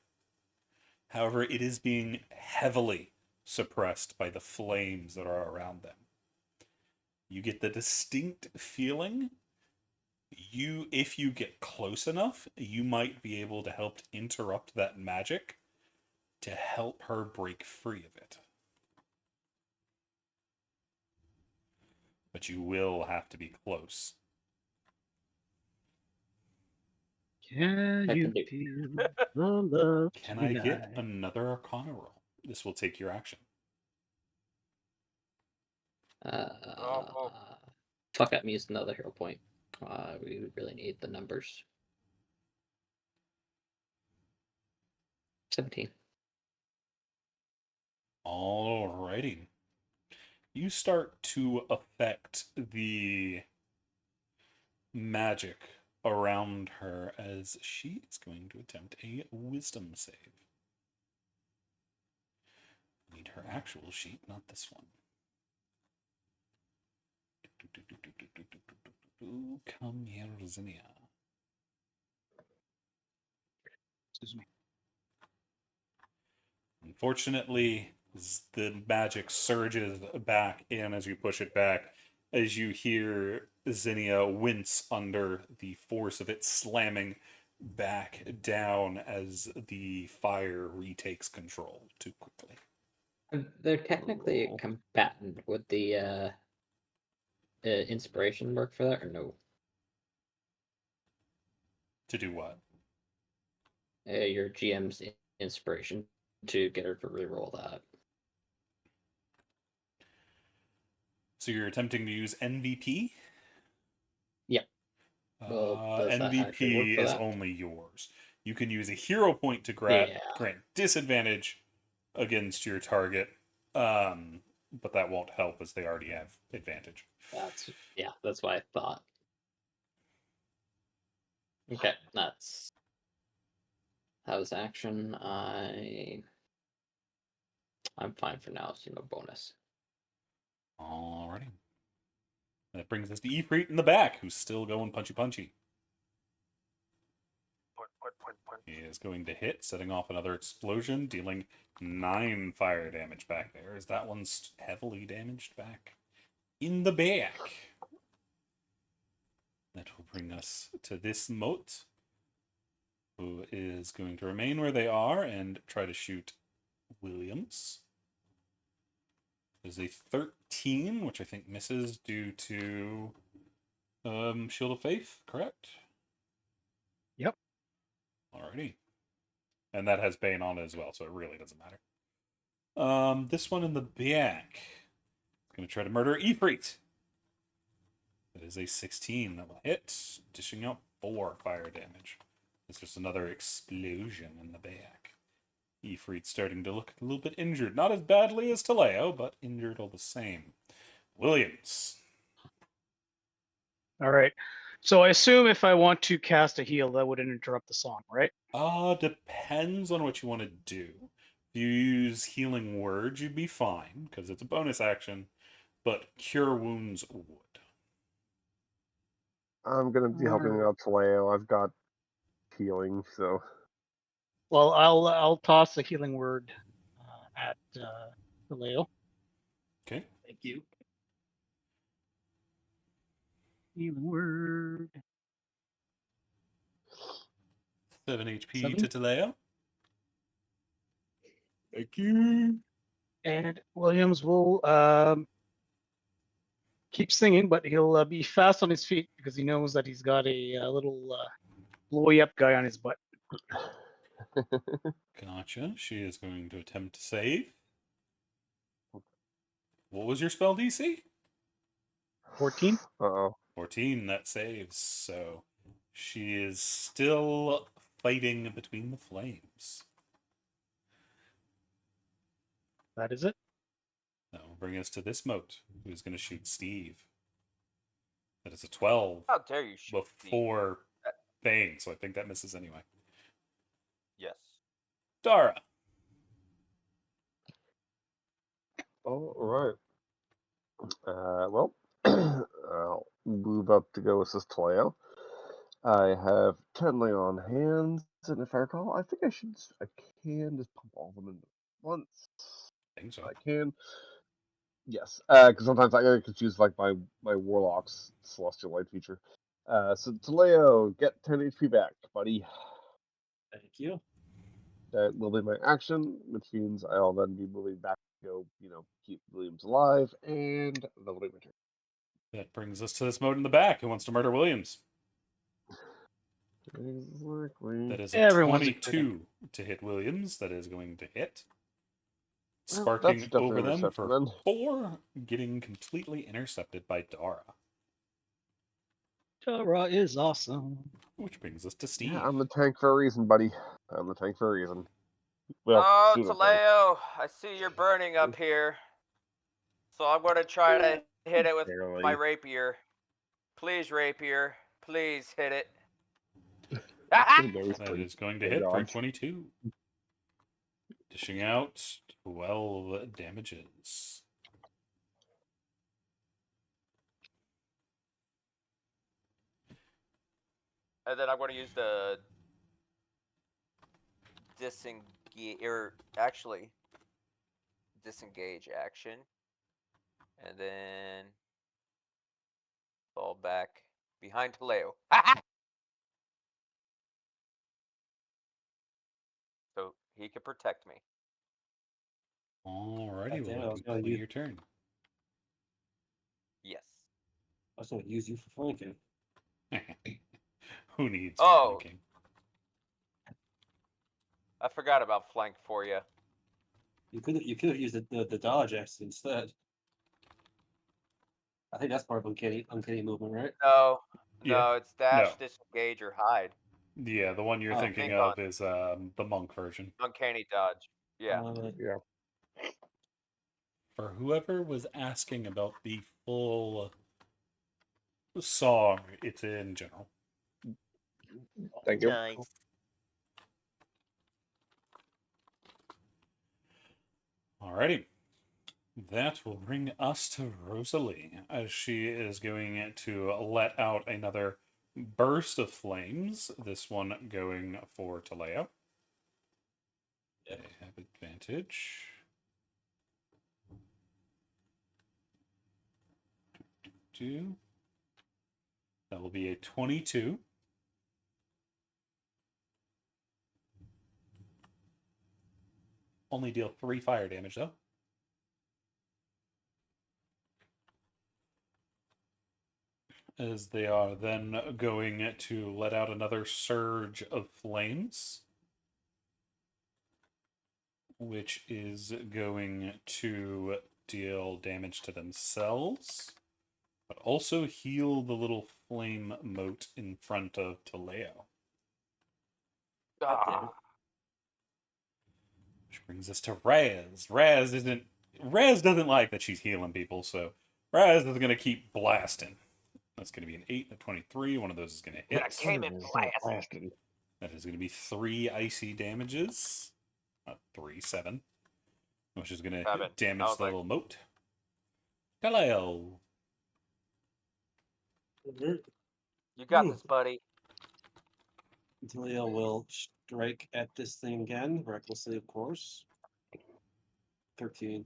However, it is being heavily suppressed by the flames that are around them. You get the distinct feeling if you get close enough, you might be able to help interrupt that magic to help her break free of it. But you will have to be close. Can I you can do. feel the love Can I get tonight? another Arcana roll? This will take your action. Oh. Fuck, I'm using another hero point. We really need the numbers. 17. Alrighty. You start to affect the magic around her as she is going to attempt a wisdom save. Need her actual sheet, not this one. Come here, Zinnia. Excuse me. Unfortunately, the magic surges back in as you push it back, as you hear Zinnia wince under the force of it slamming back down as the fire retakes control too quickly. They're technically a Oh. combatant. Would the inspiration work for that, or no? To do what? Your GM's inspiration to get her to reroll that. So you're attempting to use NVP? Yeah. Well, does that actually work NVP for is that? only yours. You can use a hero point to grant disadvantage against your target, but that won't help as they already have advantage. That's what I thought. Okay, that was action. I'm fine for now, so no bonus. Alrighty. That brings us to Ifrit in the back, who's still going punchy. He is going to hit, setting off another explosion, dealing 9 fire damage back there, as that one's heavily damaged back in the back. That will bring us to this moat, who is going to remain where they are and try to shoot Williams. Is a 13, which I think misses due to Shield of Faith, correct? Yep. Alrighty. And that has Bane on it as well, so it really doesn't matter. This one in the back. Going to try to murder Ifrit. That is a 16 that will hit, dishing out 4 fire damage. It's just another explosion in the back. Ifrit's starting to look a little bit injured. Not as badly as Taleo, but injured all the same. Williams. All right. So I assume if I want to cast a heal, that would interrupt the song, right? Depends on what you want to do. If you use Healing Word, you'd be fine, because it's a bonus action, but Cure Wounds would. I'm gonna be helping out Taleo. I've got healing, so Well, I'll toss a healing word at Leo. Okay. Thank you. Healing word. 7 HP 7? to Taleo. Thank you. And Williams will keep singing, but he'll be fast on his feet because he knows that he's got a little blowy up guy on his butt. Gotcha. She is going to attempt to save. What was your spell DC? 14. uh-oh. 14, that saves. So she is still fighting between the flames. That is it. That will bring us to this moat, who's going to shoot Steve. That is a 12 How dare you shoot Steve? before Bane, so I think that misses anyway. Yes. Dara. All right. Well, I'll move up to go assist Taleo. I have 10 lay on hands, and if I recall, I think I can just pump all of them in once. I think so. I can. Yes, because sometimes I get confused like my Warlock's Celestial Light feature. So Taleo, get 10 HP back, buddy. Thank you. That will be my action, which means I'll then be moving back to go, keep Williams alive, and that'll be my turn. That brings us to this moat in the back. Who wants to murder Williams? Exactly. That is a Everyone's 22 to hit Williams. That is going to hit. Well, Sparking that's over definitely them an for interception, then. 4, getting completely intercepted by Dara. Dara is awesome. Which brings us to Steve. Yeah, I'm the tank for a reason, buddy. I'm the tank for a reason. Well, Oh, pseudo-tank. Taleo, I see you're burning up here. So I'm going to try to hit it with Barely. my rapier. Please, rapier. Please hit it. Ah! That is going to Oh, hit for a God. 22. Dishing out 12 damages. And then I'm going to use the disengage action. And then fall back behind Taleo. So he can protect me. Alrighty, Goddamn, I well, was gonna complete use- your turn. Yes. I was going to use you for flanking. Who needs Oh. flanking? I forgot about flank for you. You could have used the dodge action instead. I think that's part of uncanny movement, right? No. Yeah. No, it's dash, No. disengage, or hide. Yeah, the one you're Oh, thinking think of is the monk version. Uncanny dodge. Yeah. Yeah. For whoever was asking about the full song, it's in general. Thank you. Nice. Alrighty. That will bring us to Rosalie, as she is going to let out another burst of flames. This one going for Taleo. They have advantage. That will be a 22. Only deal 3 fire damage, though. as they are then going to let out another surge of flames, which is going to deal damage to themselves, but also heal the little flame mote in front of Taleo. God damn it. Ah, Which brings us to Raz. Raz doesn't like that she's healing people, so Raz is going to keep blasting. That's going to be an 8 and a 23. One of those is going to and I hit. came in Start blast. blasting. That is going to be 3 icy damages. Not 3, 7. Which is going to 7. damage I was the like, little moat. Taleo. you got this, buddy. Delio will strike at this thing again, recklessly, of course. 13.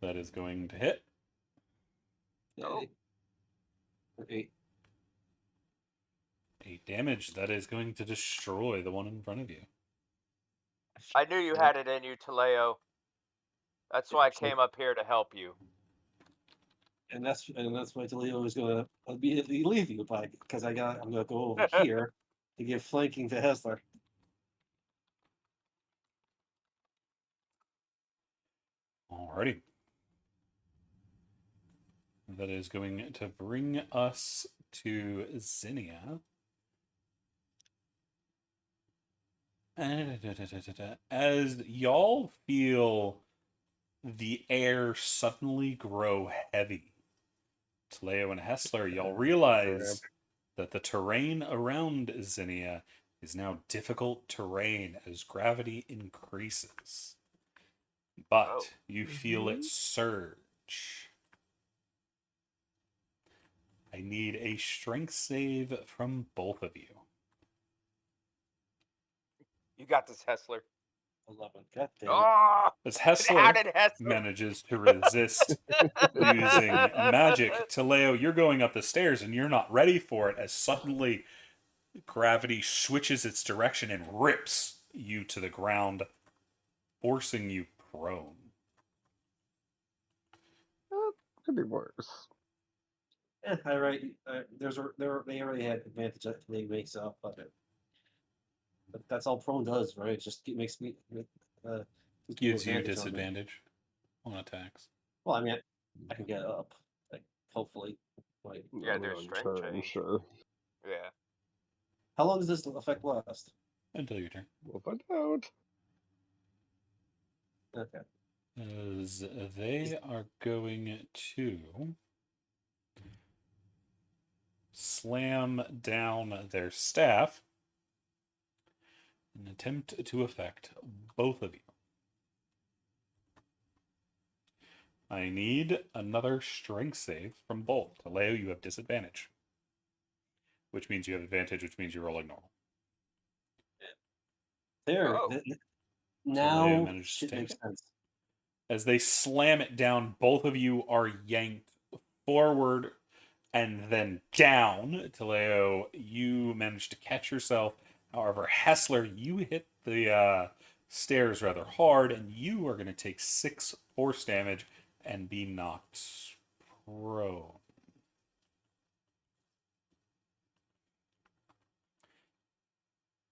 That is going to hit. Oh. Yay. Or 8. 8 damage. That is going to destroy the one in front of you. I knew you had it in you, Taleo. That's why I came up here to help you. And that's why Delio is gonna immediately leave you because I'm gonna go over here to give flanking to Hessler. Alrighty. That is going to bring us to Zinnia. As y'all feel the air suddenly grow heavy, Taleo and Hessler, y'all realize that the terrain around Zinnia is now difficult terrain as gravity increases. But you feel it surge. I need a strength save from both of you. You got this, Hessler. 11. God damn it. Oh, As how Hessler did Hessler? manages to resist using magic, Taleo, you're going up the stairs and you're not ready for it as suddenly gravity switches its direction and rips you to the ground, forcing you prone. Could be worse. All right. They already had advantage that they makes up of it. But that's all prone does, right? It just makes me gives Gives you advantage on me. disadvantage on attacks. Well, I mean, I can get up, like hopefully. Like, Yeah, there's On strength turn, change. sure. Yeah. how long does this effect last? Until your turn. We'll find out. Okay. As they are going to slam down their staff in an attempt to affect both of you. I need another strength save from both. Taleo, you have disadvantage, which means you have advantage, which means you're rolling normal. There. Oh. Now managed to shit take makes it. sense. As they slam it down, both of you are yanked forward and then down. Taleo, you managed to catch yourself. However, Hessler, you hit the stairs rather hard, and you are going to take 6 force damage and be knocked prone.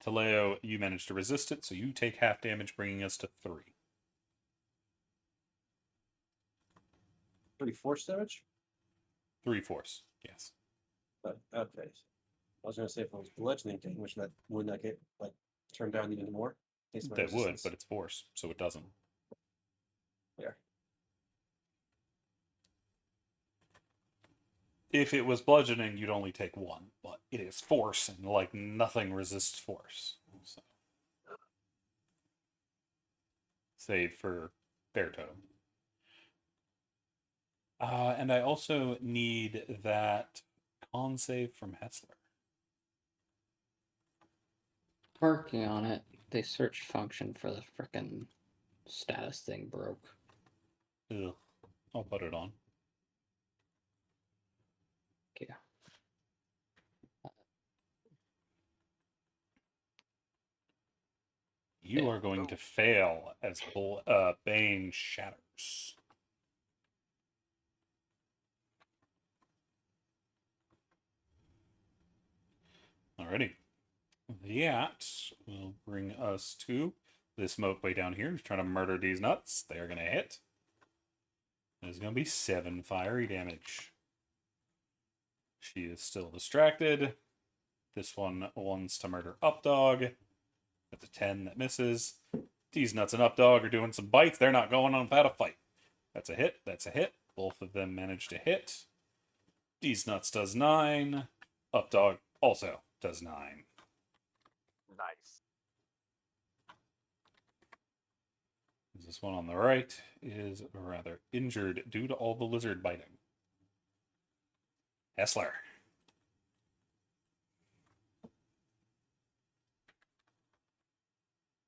Taleo, you managed to resist it, so you take half damage, bringing us to 3. 3 force damage? 3 force, yes. But okay. I was gonna say if it was bludgeoning damage, that would not get like turned down even more. Based on my That would, resistance. but it's force, so it doesn't. Yeah. If it was bludgeoning, you'd only take 1, but it is force, and like nothing resists force. So. Save for Bear Totem. And I also need that con save from Hessler. Working on it. The search function for the frickin' status thing broke. Ugh. I'll put it on. Yeah. You are going to fail as Bane shatters. Alrighty. That will bring us to this moat way down here who's trying to murder these nuts. They are going to hit. There's going to be 7 fiery damage. She is still distracted. This one wants to murder Updog. That's a 10 that misses. These nuts and Updog are doing some bites. They're not going on without a fight. That's a hit. That's a hit. Both of them managed to hit. These nuts does 9. Updog also does 9. Nice. This one on the right is rather injured due to all the lizard biting. Hessler.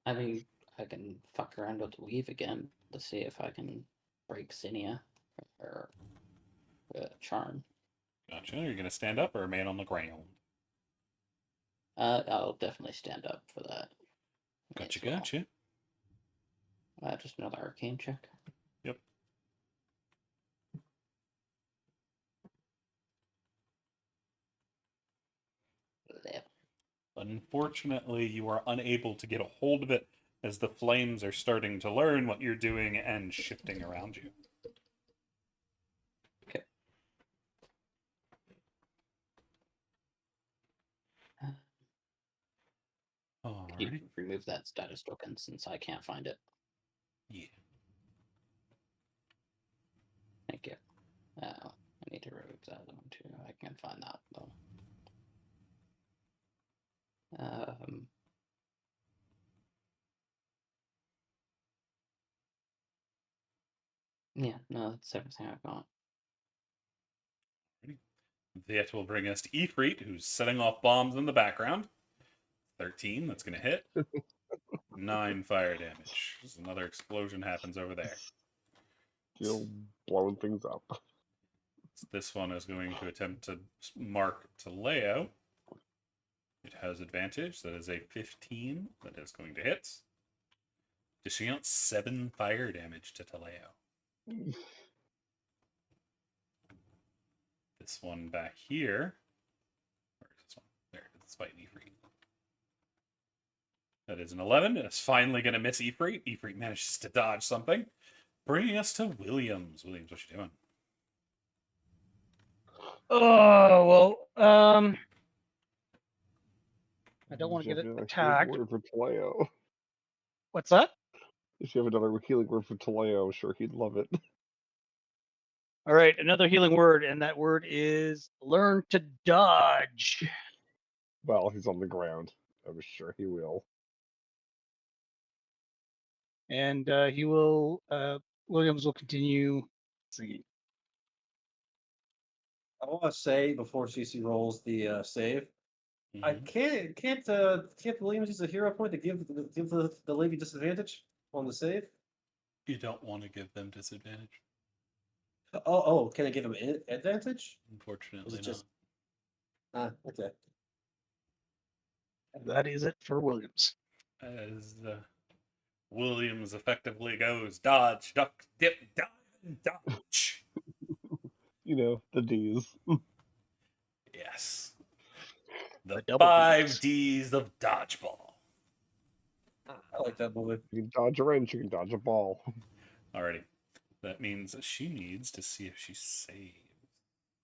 I mean, I can fuck around with the weave again to see if I can break Zinnia from her charm. Gotcha. Are you going to stand up or remain on the ground? I'll definitely stand up for that. Gotcha, as well. gotcha. Just another arcane check. Yep. Yeah. Unfortunately, you are unable to get a hold of it as the flames are starting to learn what you're doing and shifting around you. Okay. Could you Alrighty. remove that status token since I can't find it? Yeah. Thank you. I need to remove that one too. I can't find that though. Yeah, no, that's everything I've got. That will bring us to Ifrit, who's setting off bombs in the background. 13, that's going to hit. 9 fire damage. Just another explosion happens over there. Still blowing things up. This one is going to attempt to mark Taleo. It has advantage. That is a 15. That is going to hit. Dishing out 7 fire damage to Taleo. This one back here. Where is this one? There, it's fighting Ifrit. That is an 11. It's finally going to miss Ifrit. Ifrit manages to dodge something. Bringing us to Williams. Williams, what you doing? Oh well. I don't want to get attacked. Word for Taleo. What's that? If you have another healing word for Taleo, I'm sure he'd love it. All right, another healing word, and that word is learn to dodge. Well, he's on the ground. I'm sure he will. And he will. Williams will continue singing. I want to say before CC rolls the save, I Mhm. can't Williams use a hero point to give the lady disadvantage on the save? You don't want to give them disadvantage. Oh, can I give him advantage? Unfortunately, Was it just okay. And that is it for Williams. not. As Williams effectively goes dodge, duck, dip, dive, and dodge. You know, the D's. Yes. The The double 5 Ds. Ds of dodgeball. I like that movie. You can dodge a wrench, you can dodge a ball. Alrighty. That means she needs to see if she saves.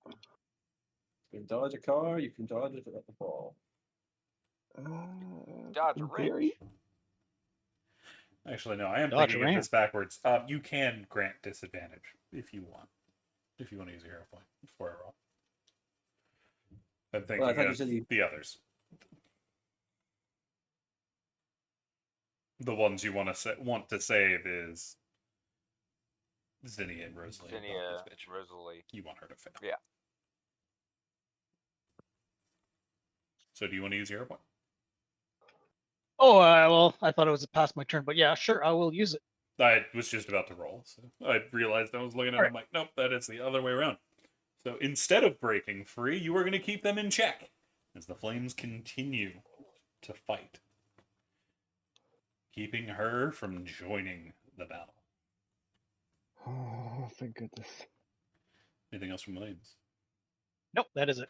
You can dodge a car, you can dodge it at the ball. Dodge a in wrench. theory, Actually, no, I am Dodge thinking a of ram. this backwards. You can grant disadvantage if you want. If you want to use a hero point before I roll. I'm thinking Well, I thought you of said you- the others. The ones you want to save is Zinnia and Rosalie. not Zinnia, this bitch. Rosalie. You want her to fail. Yeah. So do you want to use your hero point? Oh, well, I thought it was past my turn, but yeah, sure, I will use it. I was just about to roll, so I realized I was looking at it. I'm like, nope, that is the other way around. So instead of breaking free, you are going to keep them in check as the flames continue to fight, keeping her from joining the battle. oh, thank goodness. Anything else from Williams? Nope, that is it.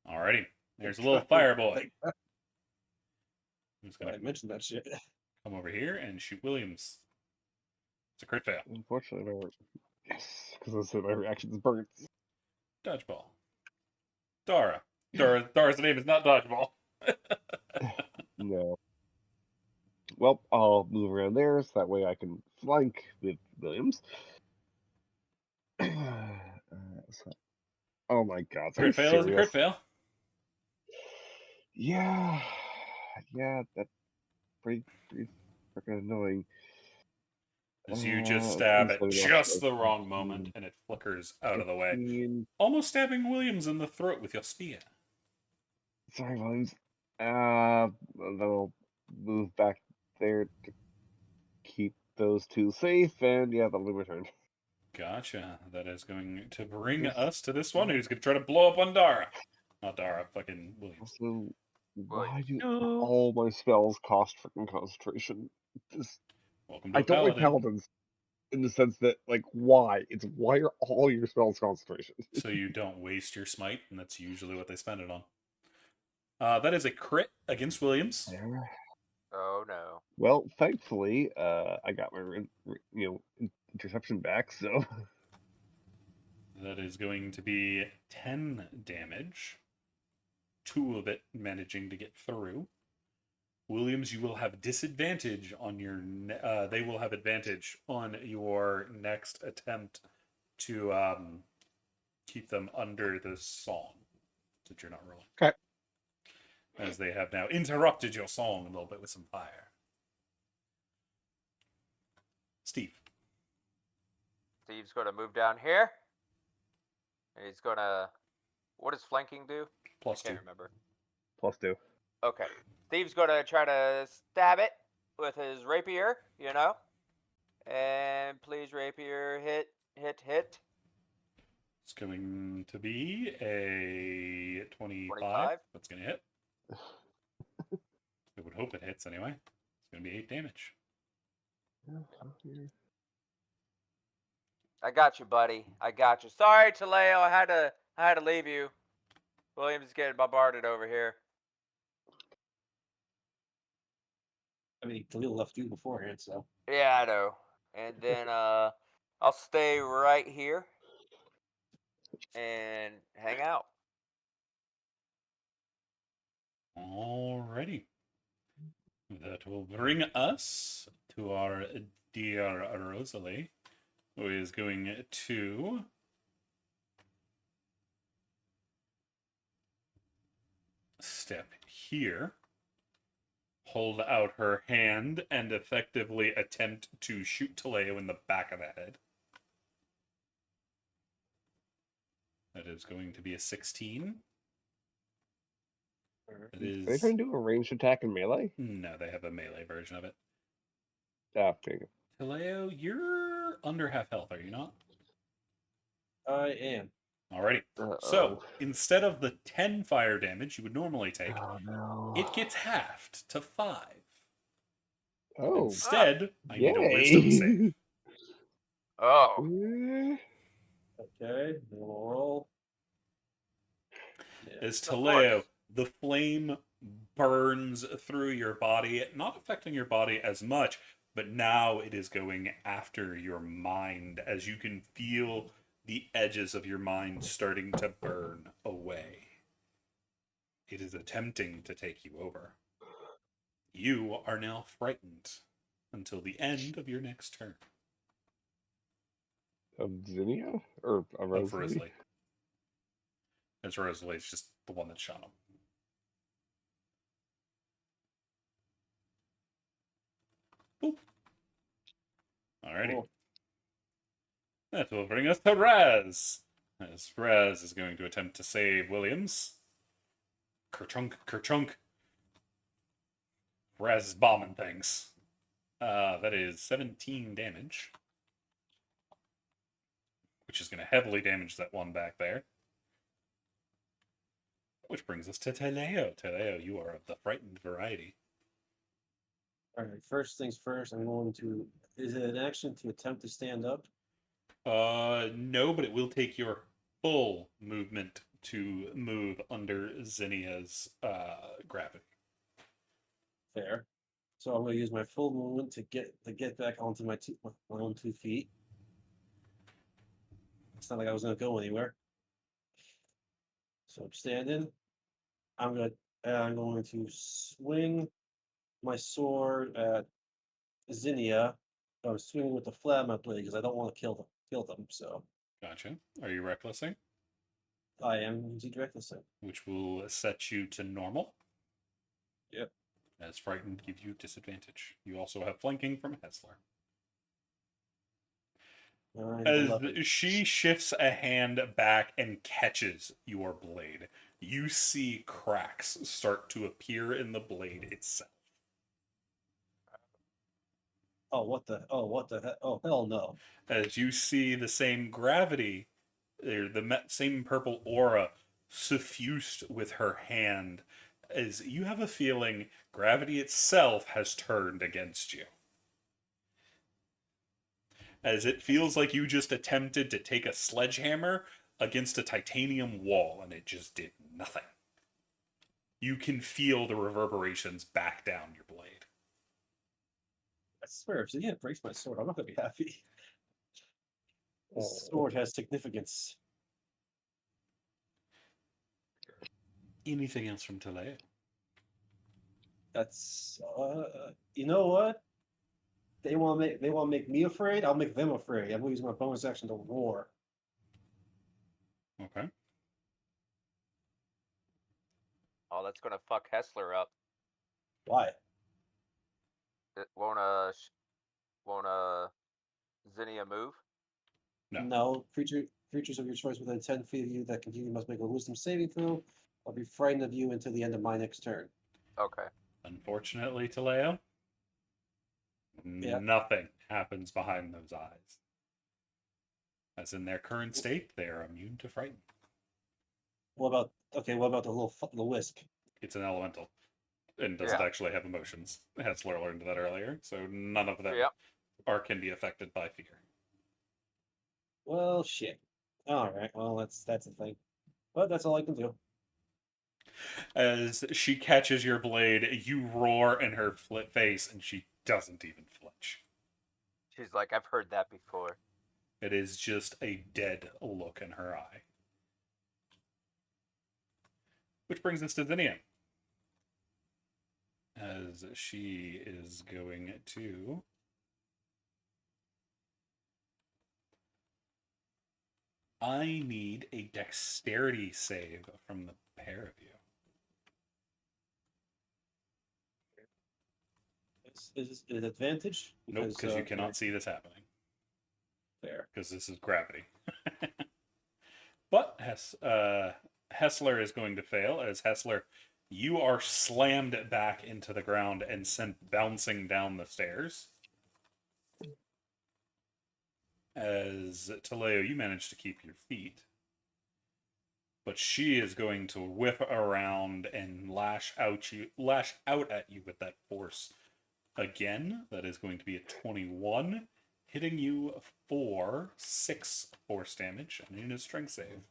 Alrighty. There's a little fire boy. Like, Who's I gonna mentioned that shit. come over here and shoot Williams? It's a crit fail. Unfortunately, yes, because my reaction's burnt. Dodgeball. Dara. Dara's name is not Dodgeball. No. Well, I'll move around there so that way I can flank with Williams. So- oh my god, are you Crit fail is a crit serious? fail. Yeah, that's pretty freaking annoying. As you just I'm stab at setting off just like the wrong moment and it flickers out of the way. 15. Almost stabbing Williams in the throat with your spear. Sorry, Williams. Then I'll move back there to keep those two safe, and yeah, that'll be my turn. Gotcha. That is going to bring us to this one who's going to try to blow up on Dara. Not Dara, fucking Williams. Also, why do No. all my spells cost freaking concentration? This, Welcome to I a don't like paladin. paladins in the sense that, like, why? It's why are all your spells concentration? So you don't waste your smite, and that's usually what they spend it on. That is a crit against Williams. Yeah. Oh no. Well, thankfully, I got my interception back, so That is going to be 10 damage. 2 of it managing to get through. Williams, you will have disadvantage on your. They will have advantage on your next attempt to keep them under the song, since you're not rolling. Okay. As they have now interrupted your song a little bit with some fire. Steve. Steve's gonna move down here. And he's gonna. What does flanking do? Plus Can't 2. remember. +2. Okay. Steve's gonna try to stab it with his rapier, And please, rapier, hit. It's going to be a 25. 25. That's going to hit. I would hope it hits anyway. It's going to be 8 damage. I got you, buddy. I got you. Sorry, Taleo. I had to leave you. Williams is getting bombarded over here. I mean, Khalil left you beforehand, so. Yeah, I know. And then I'll stay right here and hang out. Alrighty. That will bring us to our dear Rosalie, who is going to step here, hold out her hand, and effectively attempt to shoot Taleo in the back of the head. That is going to be a 16. It Are they is... trying to do a ranged attack in melee? No, they have a melee version of it. Ah, there you go. Taleo, you're under half health, are you not? I am. Alrighty. So, instead of the 10 fire damage you would normally take, Oh no. it gets halved to 5. Oh. Instead, I need a wisdom save. Oh. Okay, we'll roll. Yeah. As Taleo, the flame burns through your body, not affecting your body as much, but now it is going after your mind as you can feel the edges of your mind starting to burn away. It is attempting to take you over. You are now frightened until the end of your next turn. Of Zinnia? Or of Of Rosalie? Rosalie. As Rosalie is just the one that shot him. Boop. Alrighty. Cool. That will bring us to Raz. As Raz is going to attempt to save Williams. Kerchunk, kerchunk. Raz is bombing things. That is 17 damage. Which is going to heavily damage that one back there. Which brings us to Taleo. Taleo, you are of the frightened variety. Alright, first things first, I'm going to. Is it an action to attempt to stand up? No, but it will take your full movement to move under Zinnia's gravity. Fair. So I'm going to use my full movement to get back onto my own 2 feet. It's not like I was going to go anywhere. So I'm standing. I'm going to swing my sword at Zinnia. I'm swinging with the flat of my blade because I don't want to kill them. So Gotcha. Are you recklessing? I am using recklessing. Which will set you to normal. Yep. As frightened gives you disadvantage. You also have flanking from Hessler. As 11. she shifts a hand back and catches your blade, you see cracks start to appear in the blade itself. What the heck? Oh, hell no. As you see the same gravity, same purple aura suffused with her hand, as you have a feeling gravity itself has turned against you. As it feels like you just attempted to take a sledgehammer against a titanium wall and it just did nothing. You can feel the reverberations back down your blade. I swear, if Zinnia breaks my sword, I'm not going to be happy. This sword has significance. Anything else from Talea? That's you know what? They want to make me afraid. I'll make them afraid. I'm going to use my bonus action to roar. Okay. Oh, that's gonna fuck Hessler up. Why? It won't Zinnia move? No. No. Creatures of your choice within 10 feet of you that continue must make a wisdom saving throw. I'll be frightened of you until the end of my next turn. Okay. Unfortunately, Taleo, nothing happens behind those eyes. As in their current state, they are immune to frighten. What about the wisp? It's an elemental and doesn't Yeah. actually have emotions. Hessler learned that earlier, so none of them Yep. can be affected by fear. Well, shit. All right. Well, that's the thing. But that's all I can do. As she catches your blade, you roar in her face, and she doesn't even flinch. She's like, I've heard that before. It is just a dead look in her eye. Which brings us to Zinnia. As she is going to... I need a dexterity save from the pair of you. Is it an advantage? Nope, because you cannot see this happening. Fair. Because this is gravity. But Hessler is going to fail, as Hessler, you are slammed back into the ground and sent bouncing down the stairs. As Taleo, you manage to keep your feet. But she is going to whip around and lash out at you with that force again. That is going to be a 21, hitting you for 6 force damage and in a strength save.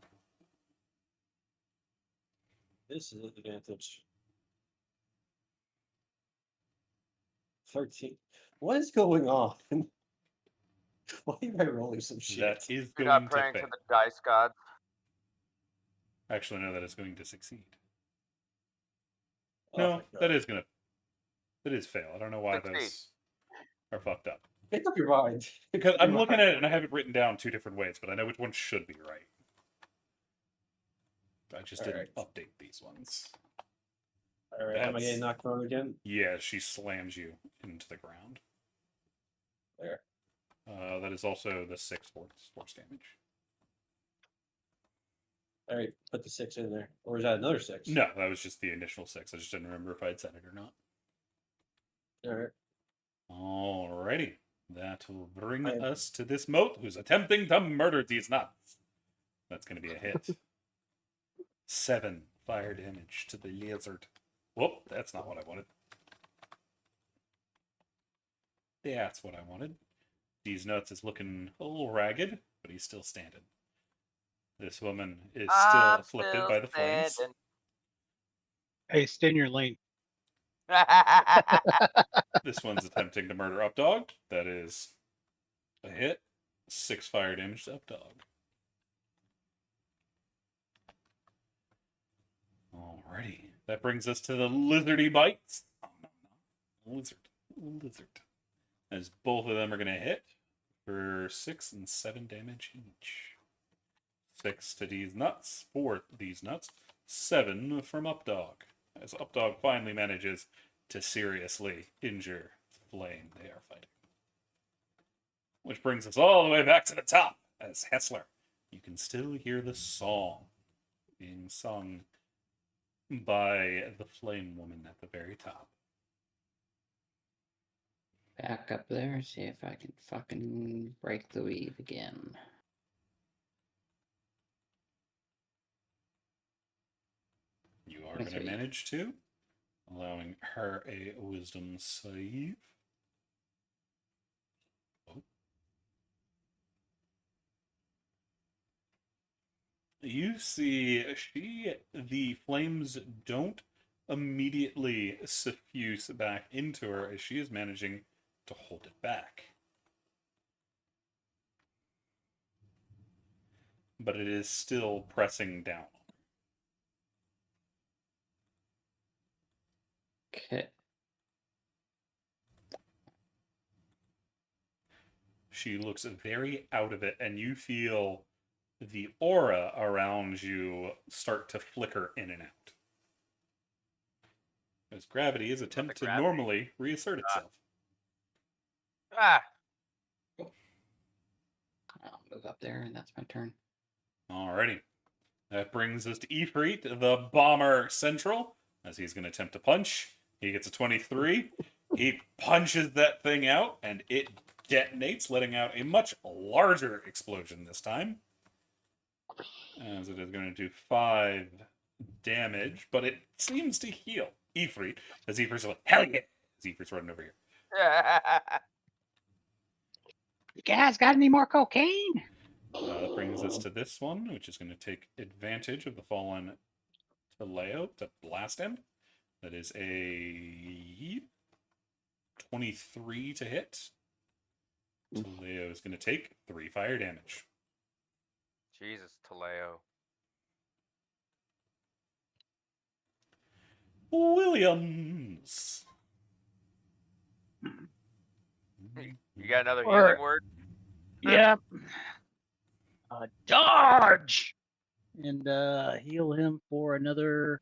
This is an advantage. 13. What is going on? Why am I rolling some shit? That is You're going not to praying fail. to the dice gods. Actually, no, that is going to succeed. Oh, No, thank God. that is fail. I don't know why Succeed. those are fucked up. Make up your mind. Because I'm looking at it and I have it written down 2 different ways, but I know which one should be right. I just didn't update these ones. Alright, am I getting knocked prone again? Yeah, she slams you into the ground. There. That is also the 6 force damage. Alright, put the 6 in there. Or is that another 6? No, that was just the initial 6. I just didn't remember if I had said it or not. Alright. Alrighty. That will bring us to this moat who's attempting to murder these nuts. That's going to be a hit. 7 fire damage to the lizard. Whoop, that's not what I wanted. That's what I wanted. These nuts is looking a little ragged, but he's still standing. This woman is still I'm afflicted still by the flames. standing. Hey, stay in your lane. This one's attempting to murder Updog. That is a hit. 6 fire damage to Updog. Alrighty. That brings us to the lizardy bites. Oh, no. Lizard. As both of them are going to hit for 6 and 7 damage each. 6 to these nuts, 4 these nuts, 7 from Updog. As Updog finally manages to seriously injure the flame they are fighting. Which brings us all the way back to the top as Hessler. You can still hear the song being sung by the flame woman at the very top. Back up there, see if I can fucking break the weave again. You are going to manage to, allowing her a wisdom save. Oh. You see, the flames don't immediately suffuse back into her as she is managing to hold it back. But it is still pressing down. Okay. She looks very out of it, and you feel the aura around you start to flicker in and out. As gravity is attempt to gravity? normally reassert itself. Ah, I'll move up there, and that's my turn. Alrighty. That brings us to Ifrit, the Bomber Central, as he's going to attempt to punch. He gets a 23. He punches that thing out, and it detonates, letting out a much larger explosion this time. As it is going to do 5 damage, but it seems to heal Ifrit, as Ifrit's like, hell yeah! As Ifrit's running over here. You guys got any more cocaine? That brings us to this one, which is going to take advantage of the fallen Taleo to blast him. That is a 23 to hit. Taleo is going to take 3 fire damage. Jesus, Taleo. Williams. You got another Or- healing word? Yeah. Dodge! And heal him for another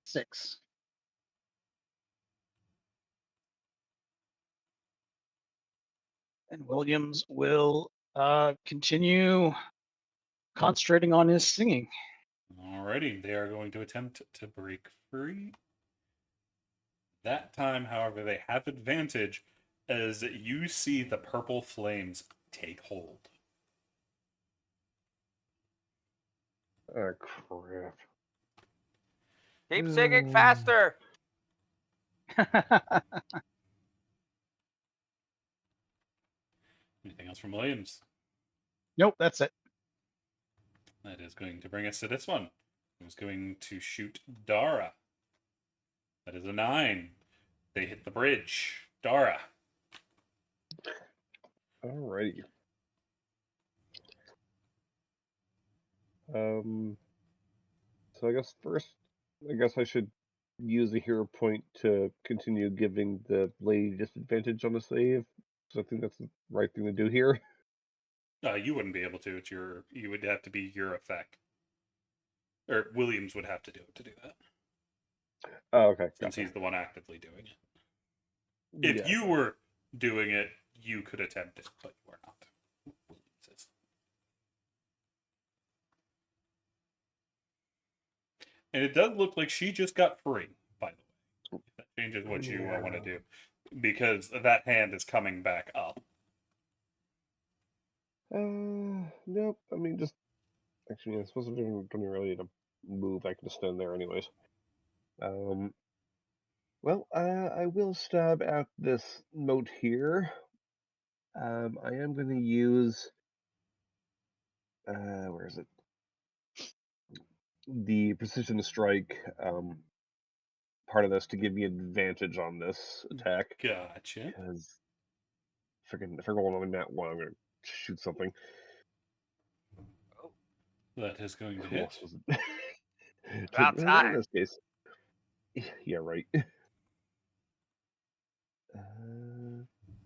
6. And Williams will continue concentrating on his singing. Alrighty, they are going to attempt to break free. That time, however, they have advantage as you see the purple flames take hold. Oh, crap. Keep singing faster. Anything else from Williams? Nope, that's it. That is going to bring us to this one. Who's going to shoot Dara? That is a 9. They hit the bridge. Dara. Alrighty. So I guess first, I should use the hero point to continue giving the lady disadvantage on the save. So I think that's the right thing to do here. You wouldn't be able to. You would have to be your effect. Or Williams would have to do it to do that. Oh, okay. Since Gotcha. he's the one actively doing it. If Yeah. you were doing it, you could attempt it, but you are not. Williams is. And it does look like she just got free, by the way. If that changes what you want to do. Because that hand is coming back up. Nope. I mean, just actually, I suppose I don't really to move. I can just stand there, anyways. Well, I will stab at this note here. I am going to use where is it? The precision strike part of this to give me advantage on this attack. Gotcha. Because if I roll on that one, I'm gonna shoot something. Oh, That is going to Who hit. else was it? about In time. this case, yeah, right.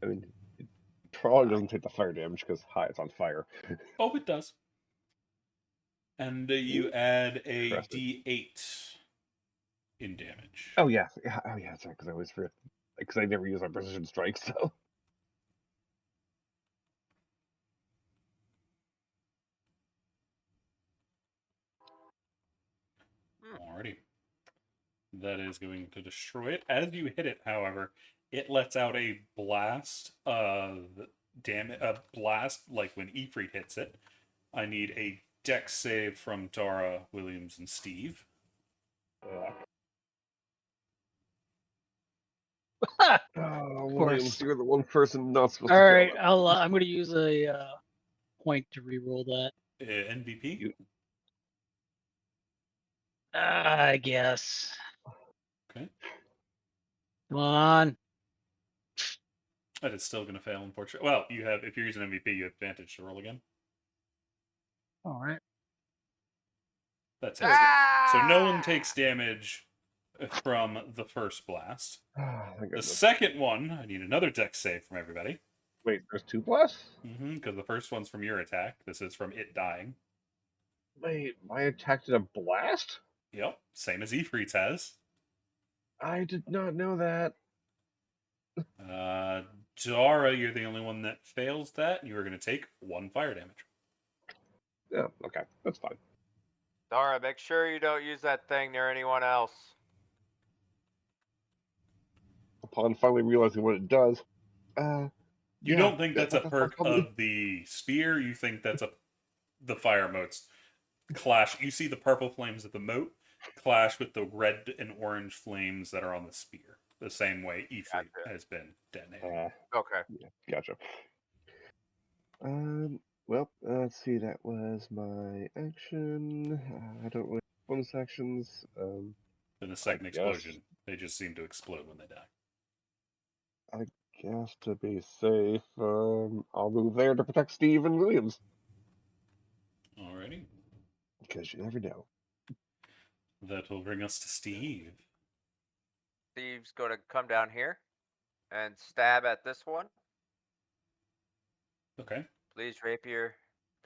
I mean, it probably doesn't take the fire damage because it's on fire. Oh, it does. And you add a Interesting. D8 in damage. Oh yeah, that's right. Because I always forget. Because I never use my precision strike, so. Alrighty. That is going to destroy it. As you hit it, however, it lets out a blast of damage. A blast like when Ifrit hits it. I need a dex save from Dara, Williams, and Steve. Oh, Of Williams, course. you're the one person not supposed All to right, kill I'm going to use a point to re-roll that. MVP. You- I guess. Okay. Come on. That is still going to fail, unfortunately. Well, you have, if you're using MVP, you have advantage to roll again. All right. That's it. Ah! So no one takes damage from the first blast. Thank The goodness. second one, I need another dex save from everybody. Wait, there's 2 blasts? Because the first one's from your attack. This is from it dying. Wait, my attack did a blast? Yep, same as Ifrit's has. I did not know that. Dara, you're the only one that fails that. You are going to take 1 fire damage. Yeah, okay, that's fine. Dara, make sure you don't use that thing near anyone else. Upon finally realizing what it does, You yeah, don't think that's a I'll perk probably- of the spear. You think that's the fire motes clash. You see the purple flames of the moat clash with the red and orange flames that are on the spear. The same way Ifrit Gotcha. has been detonated. Okay. Yeah, gotcha. Well, let's see. That was my action. I don't really have bonus actions. Then the second I guess. explosion, they just seem to explode when they die. I guess to be safe, I'll move there to protect Steve and Williams. Alrighty. Because you never know. That will bring us to Steve. Steve's going to come down here and stab at this one. Okay. Please, rapier.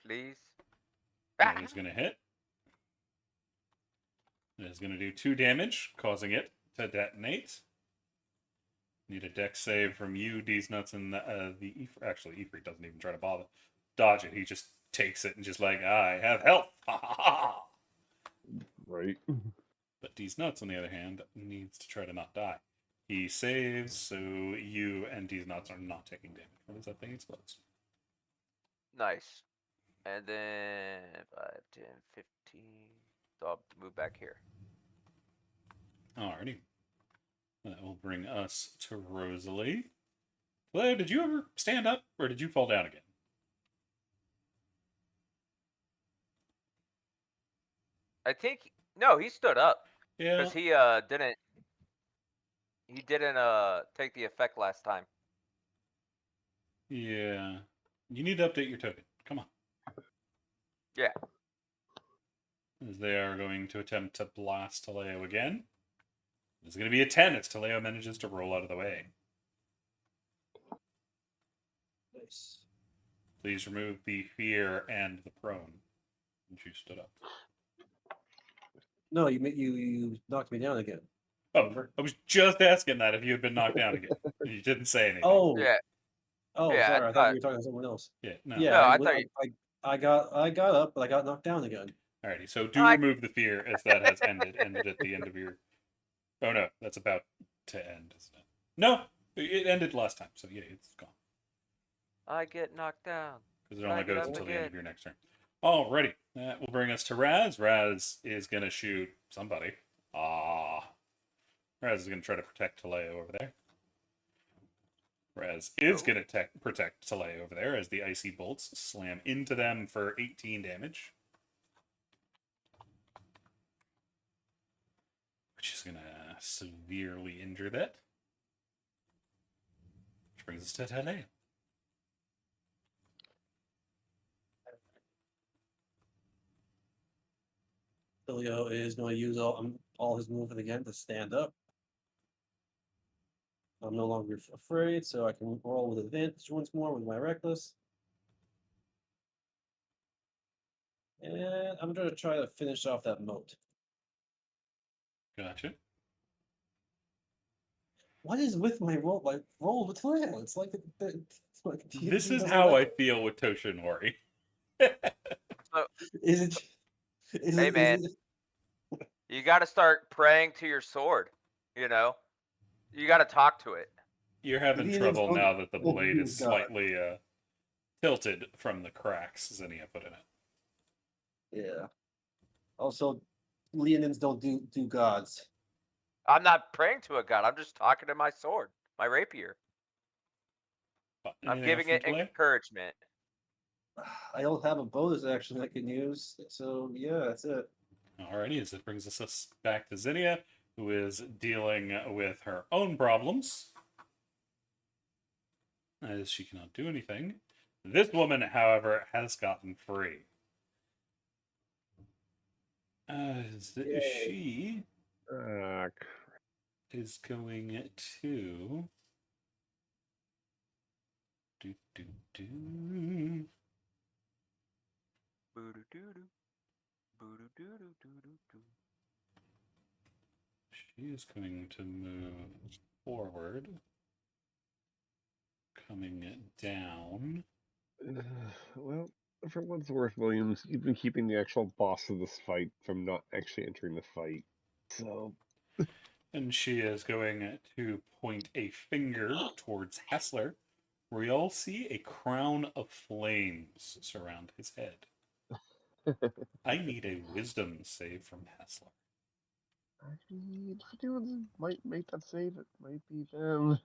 Please. That is going to hit. It is going to do 2 damage, causing it to detonate. Need a dex save from you, D's nuts, and actually Ifrit doesn't even try to bother dodge it. He just takes it and just like, I have health. Right. But D's nuts, on the other hand, needs to try to not die. He saves, so you and D's nuts are not taking damage. What does that thing explodes? Nice. And then 5, 10, 15. So I'll move back here. Alrighty. That will bring us to Rosalie. Hello, did you ever stand up, or did you fall down again? I think no, he stood up Yeah. because he didn't take the effect last time. Yeah. You need to update your token. Come on. Yeah. As they are going to attempt to blast Taleo again. It's going to be a 10 as Taleo manages to roll out of the way. Nice. Please remove the fear and the prone. And she stood up. No, you knocked me down again. Oh, Remember? I was just asking that if you had been knocked down again. You didn't say anything. Oh, Yeah. oh, Yeah, sorry. I I thought thought- you were talking to someone else. Yeah, no. Yeah, No, I I, thought I got up, but I got knocked down again. Alrighty, so do I- remove the fear as that has ended at the end of your... Oh no, that's about to end, isn't it? No, it ended last time, so yeah, it's gone. I get knocked down. Because it only Back it goes up until the end of again. your next turn. Alrighty, that will bring us to Raz. Raz is going to shoot somebody. Raz is going to try to protect Taleo over there. Whereas is going to protect Talay over there as the icy bolts slam into them for 18 damage. Which is going to severely injure that. Which brings us to Talay. Leo is going to use all his movement again to stand up. I'm no longer afraid, so I can roll with advantage once more with my reckless. And I'm going to try to finish off that moat. Gotcha. What is with my roll? My roll with Leo? It's like This is how I feel with Toshinori. Is it? Hey, man. You got to start praying to your sword. You know, you got to talk to it. You're having trouble now that the blade is slightly tilted from the cracks Zinnia put in it. Yeah. Also, Leonins don't do gods. I'm not praying to a god. I'm just talking to my sword, my rapier. I'm giving it encouragement. I don't have a bonus action I can use, so yeah, that's it. Alrighty, as it brings us back to Zinnia, who is dealing with her own problems, as she cannot do anything. This woman, however, has gotten free. She is going to She is going to move forward, coming down. Well, for what's worth, Williams, you've been keeping the actual boss of this fight from not actually entering the fight. So. And she is going to point a finger towards Hessler, where we all see a crown of flames surround his head. I need a wisdom save from Hessler. Actually, if anyone might make that save, it might be them.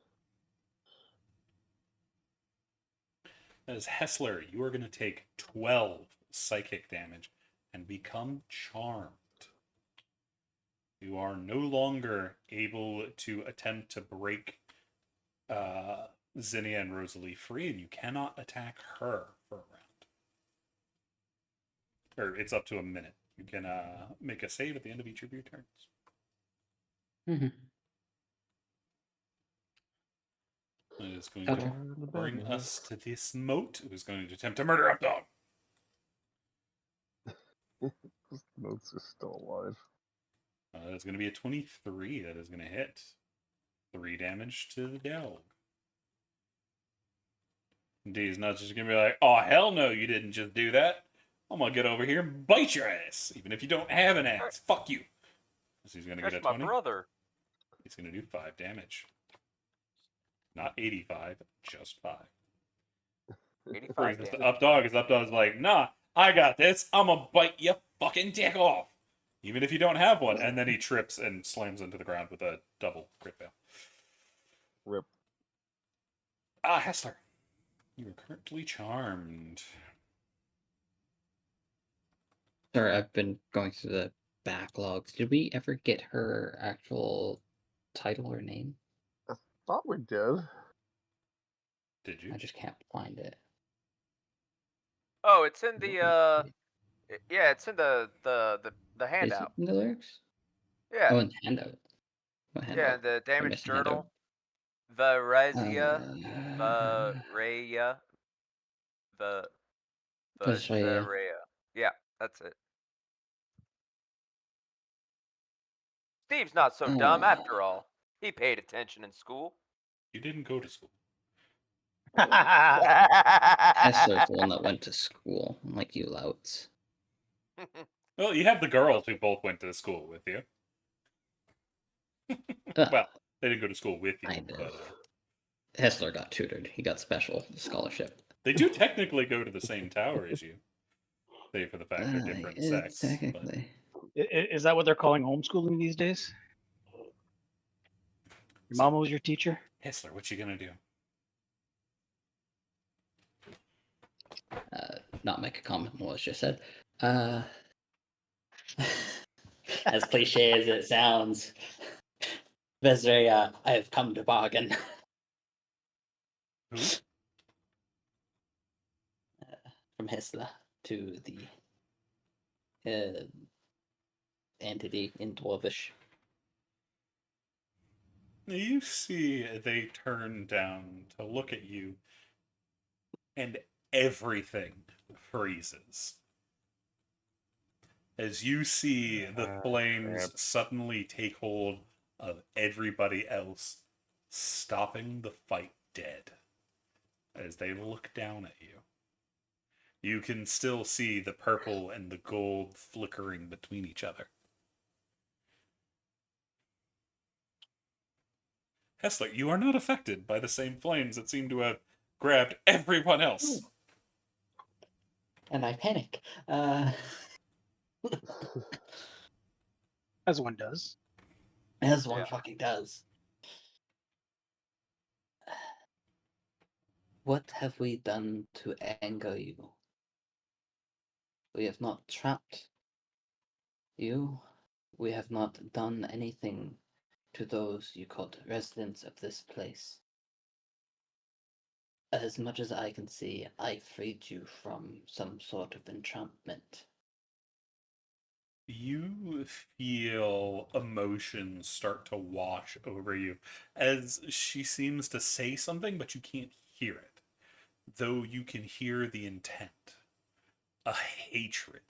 As Hessler, you are going to take 12 psychic damage and become charmed. You are no longer able to attempt to break Zinnia and Rosalie free, and you cannot attack her for a round. Or it's up to a minute. You can make a save at the end of each of your turns. Mm-hmm. That is going to bring us to this moat, who is going to attempt to murder Updog. Those moats are still alive. That's going to be a 23. That is going to hit. 3 damage to the dog. D is not just going to be like, oh, hell no, you didn't just do that. I'm going to get over here and bite your ass, even if you don't have an ass. Fuck you. So he's going to get a 20. My brother. He's going to do 5 damage. Not 85, just 5. 85 damage. Updog, Updog's like, nah, I got this. I'm going to bite your fucking dick off. Even if you don't have one. And then he trips and slams into the ground with a double crit fail. Rip. Hessler. You are currently charmed. Sorry, I've been going through the backlogs. Did we ever get her actual title or name? I thought we did. Did you? I just can't find it. Oh, it's in the yeah, it's in the handout. Is it in the lyrics? Yeah. Oh, in the handout. What handout? Yeah, the damage journal. Varesia. Varesia. Yeah, that's it. Steve's not so dumb after all. He paid attention in school. You didn't go to school. Hessler's the one that went to school, unlike you louts. Well, you have the girls who both went to school with you. Well, they didn't go to school with you. But, Hessler got tutored. He got special scholarship. They do technically go to the same tower as you. Save for the fact they're different sects. Technically. Is that what they're calling homeschooling these days? Your mama was your teacher? Hessler, what you gonna do? not make a comment on what was just said. As cliche as it sounds, Vezria, I have come to bargain. Who? From Hesla to the entity in Dwarvish. You see they turn down to look at you, and everything freezes. As you see the flames Crap. suddenly take hold of everybody else, stopping the fight dead. As they look down at you, you can still see the purple and the gold flickering between each other. Hessler, you are not affected by the same flames that seem to have grabbed everyone else. And I panic. As one does. As one Yeah. fucking does. What have we done to anger you? We have not trapped you. We have not done anything to those you called residents of this place. As much as I can see, I freed you from some sort of entrapment. You feel emotions start to wash over you as she seems to say something, but you can't hear it. Though you can hear the intent, a hatred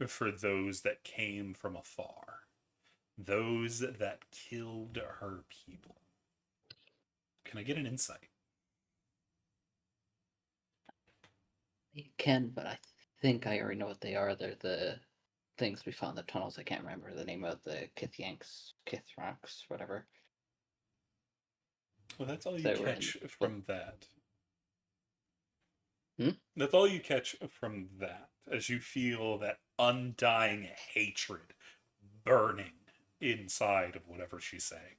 for those that came from afar, those that killed her people. Can I get an insight? You can, but I think I already know what they are. They're the things we found in the tunnels. I can't remember the name of the Kithrax, whatever. Well, that's all you They were catch from that. Hmm? That's all you catch from that, as you feel that undying hatred burning inside of whatever she's saying.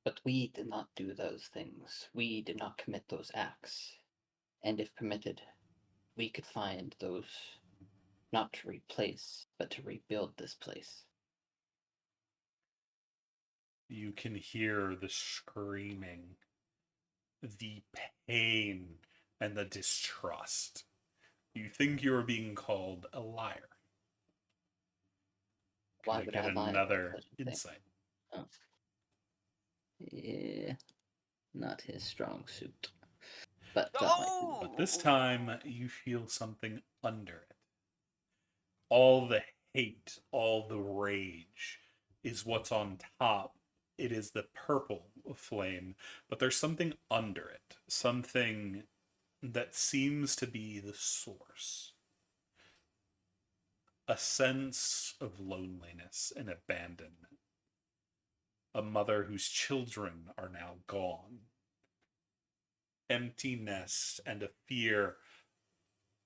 But we did not do those things. We did not commit those acts. And if permitted, we could find those not to replace, but to rebuild this place. You can hear the screaming, the pain, and the distrust. You think you're being called a liar. Can Why I would get I lie about another such a thing? insight? Oh. Yeah, not his strong suit. But that might be. But this time, you feel something under it. All the hate, all the rage is what's on top. It is the purple flame, but there's something under it. Something that seems to be the source. A sense of loneliness and abandonment. A mother whose children are now gone. Emptiness and a fear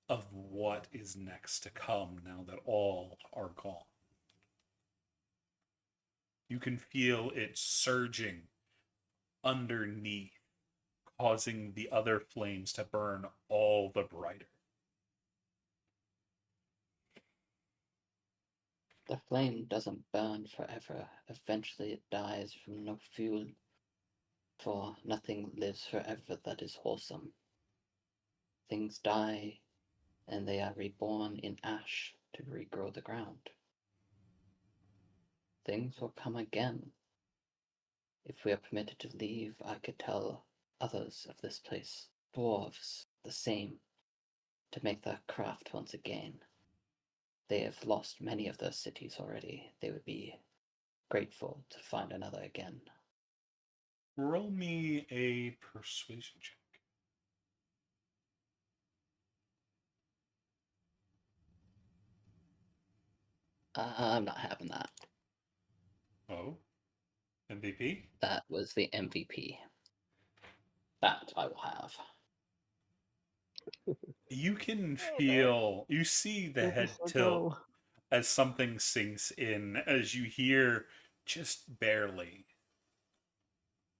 of what is next to come now that all are gone. You can feel it surging underneath, causing the other flames to burn all the brighter. The flame doesn't burn forever. Eventually it dies from no fuel, for nothing lives forever that is wholesome. Things die, and they are reborn in ash to regrow the ground. Things will come again. If we are permitted to leave, I could tell others of this place, dwarves, the same, to make their craft once again. They have lost many of their cities already. They would be grateful to find another again. Roll me a persuasion check. I'm not having that. Oh, MVP? That was the MVP. That I will have. You can feel, you see the head tilt as something sinks in, as you hear just barely.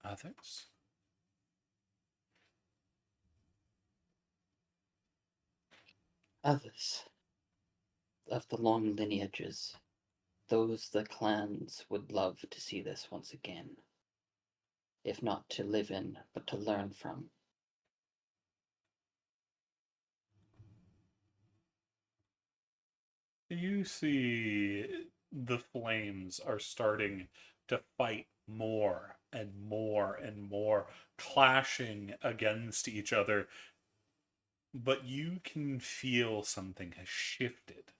Others? others of the long lineages, those the clans would love to see this once again, if not to live in, but to learn from. You see the flames are starting to fight more and more and more, clashing against each other, but you can feel something has shifted.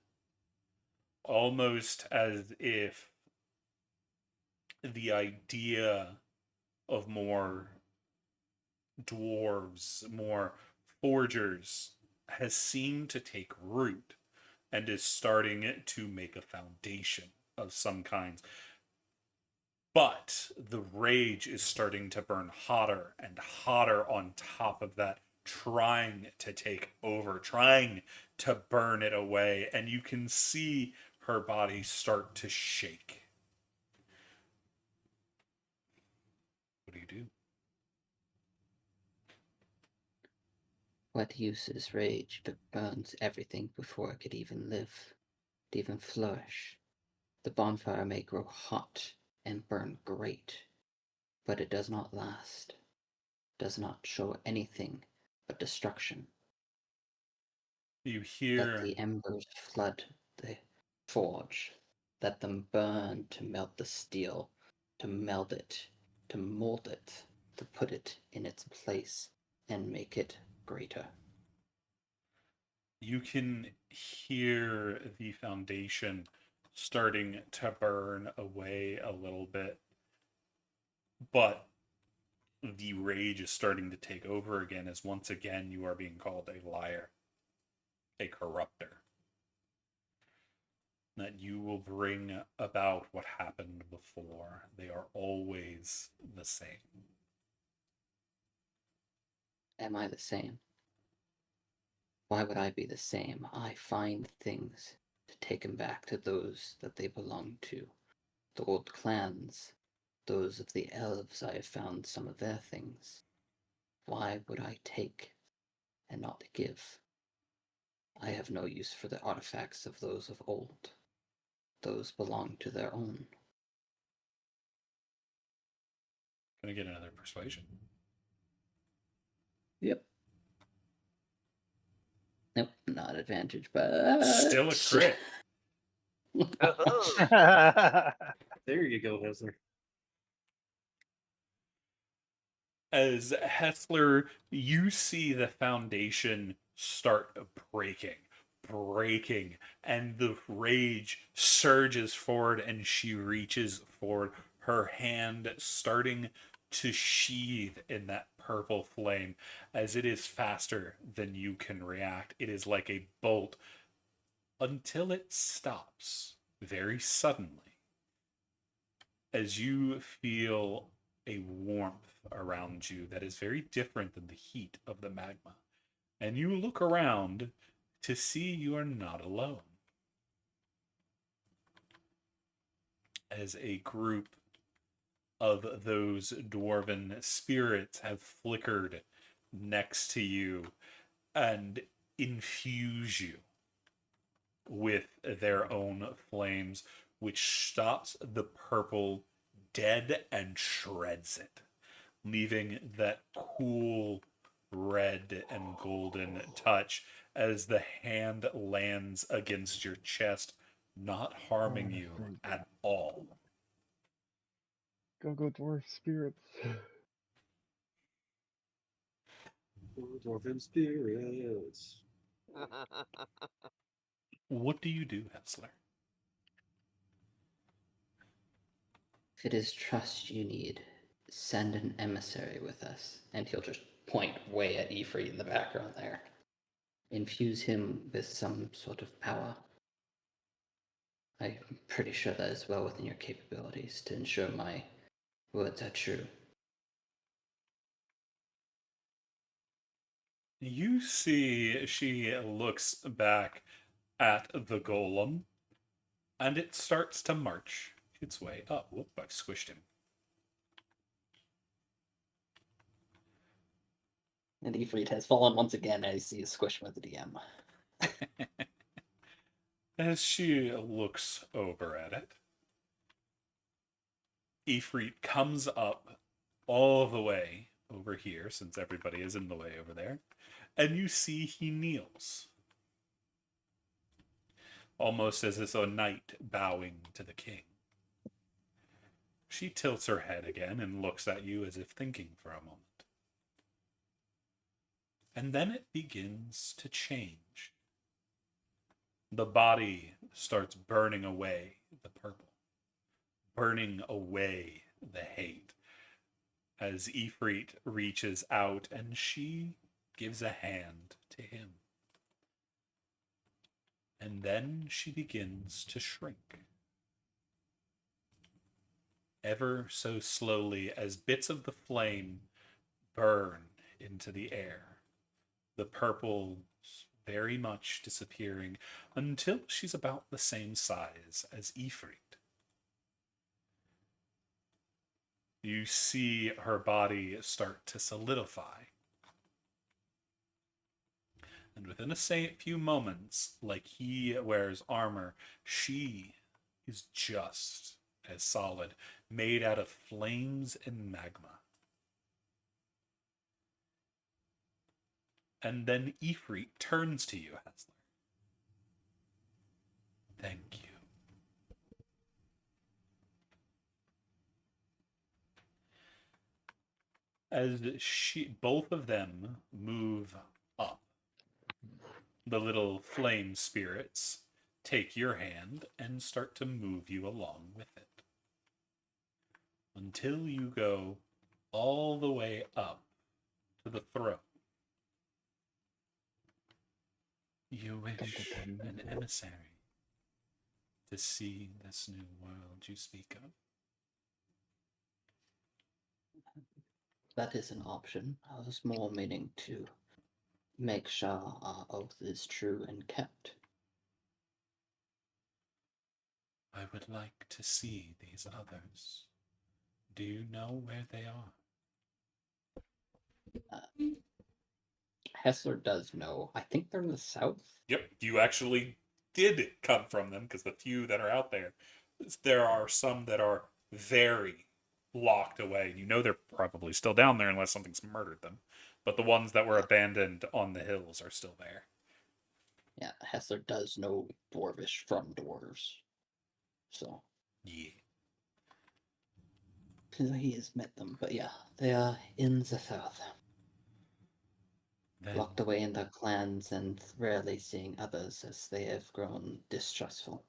Almost as if the idea of more dwarves, more forgers, has seemed to take root and is starting to make a foundation of some kind. But the rage is starting to burn hotter and hotter on top of that, trying to take over, trying to burn it away. And you can see her body start to shake. What do you do? What use is rage if it burns everything before it could even live, to even flourish? The bonfire may grow hot and burn great, but it does not last, does not show anything but destruction. You Let hear the embers flood the forge, let them burn to melt the steel, to meld it, to mold it, to put it in its place and make it greater. you can hear the foundation starting to burn away a little bit, but the rage is starting to take over again as once again you are being called a liar, a corrupter, that you will bring about what happened before. They are always the same. Am I the same? Why would I be the same? I find things to take them back to those that they belong to. The old clans, those of the elves, I have found some of their things. Why would I take and not give? I have no use for the artifacts of those of old. Those belong to their own. Gonna get another persuasion. Yep. Nope, not advantage, but Still a crit. There you go, Hessler. As Hessler, you see the foundation start breaking, and the rage surges forward and she reaches forward, her hand starting to sheathe in that purple flame as it is faster than you can react. It is like a bolt until it stops very suddenly as you feel a warmth around you that is very different than the heat of the magma. And you look around to see you are not alone. As a group of those dwarven spirits have flickered next to you and infuse you with their own flames, which stops the purple dead and shreds it, leaving that cool red and golden touch as the hand lands against your chest, not harming you at all. Go dwarf spirits. Dwarven spirits. What do you do, Hessler? If it is trust you need, send an emissary with us. And he'll just point way at Ifrit in the background there. Infuse him with some sort of power. I'm pretty sure that is well within your capabilities to ensure my words are true. You see, she looks back at the golem, and it starts to march its way up. Whoop, I've squished him. And Ifrit has fallen once again as he is squished with the DM. As she looks over at it, Ifrit comes up all the way over here, since everybody is in the way over there, and you see he kneels, almost as if a knight bowing to the king. She tilts her head again and looks at you as if thinking for a moment. And then it begins to change. The body starts burning away the purple, burning away the hate, as Ifrit reaches out and she gives a hand to him. And then she begins to shrink. Ever so slowly, as bits of the flame burn into the air, the purple very much disappearing until she's about the same size as Ifrit. You see her body start to solidify. And within a few moments, like he wears armor, she is just as solid, made out of flames and magma. And then Ifrit turns to you, Hessler. Thank you. As both of them move up, the little flame spirits take your hand and start to move you along with it, until you go all the way up to the throne. You wish an emissary to see this new world you speak of? That is an option. I was more meaning to make sure our oath is true and kept. I would like to see these others. Do you know where they are? Hessler does know. I think they're in the south. Yep, you actually did come from them, because the few that are out there are some that are very locked away. You know they're probably still down there unless something's murdered them. But the ones that were abandoned on the hills are still there. Yeah, Hessler does know Dwarvish from dwarves. So. Yeah. He has met them, but yeah, they are in the south. Then, Locked away in their clans and rarely seeing others as they have grown distrustful.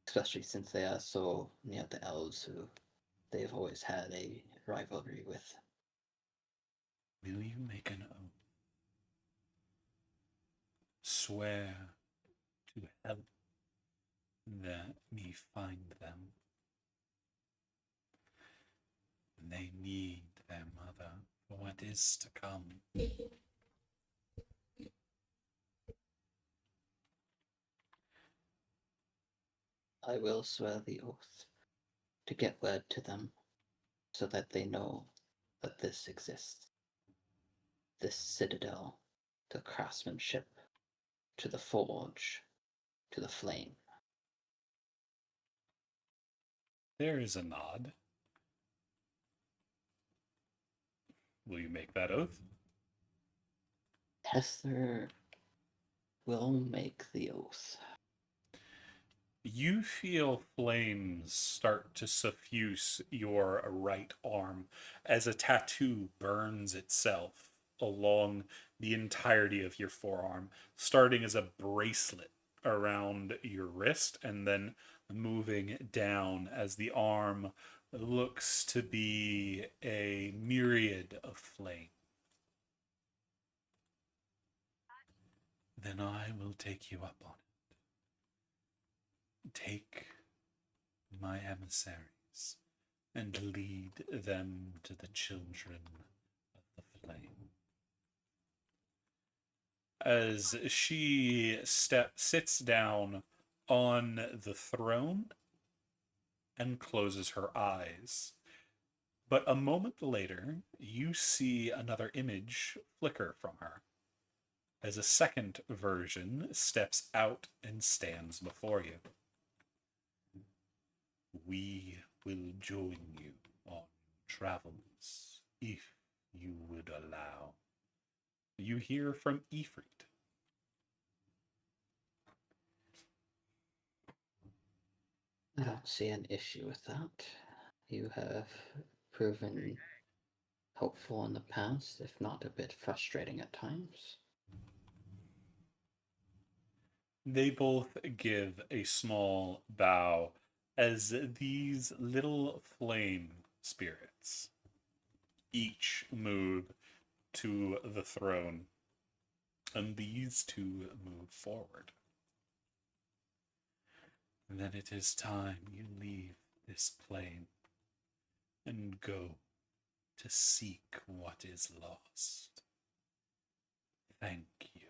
Especially since they are so near the elves who they've always had a rivalry with. will you make an oath? Swear to help me find them. They need their mother for what is to come. I will swear the oath to get word to them so that they know that this exists. This citadel, the craftsmanship, to the forge, to the flame. There is a nod. Will you make that oath? Hessler will make the oath. You feel flames start to suffuse your right arm as a tattoo burns itself along the entirety of your forearm, starting as a bracelet around your wrist and then moving down as the arm looks to be a myriad of flame. Then I will take you up on it. Take my emissaries and lead them to the children of the flame. As she sits down on the throne and closes her eyes. But a moment later, you see another image flicker from her. as a second version steps out and stands before you. We will join you on travels, if you would allow. You hear from Ifrit. I don't see an issue with that. You have proven helpful in the past, if not a bit frustrating at times. They both give a small bow as these little flame spirits each move to the throne, and these two move forward. And then it is time you leave this plane and go to seek what is lost. Thank you.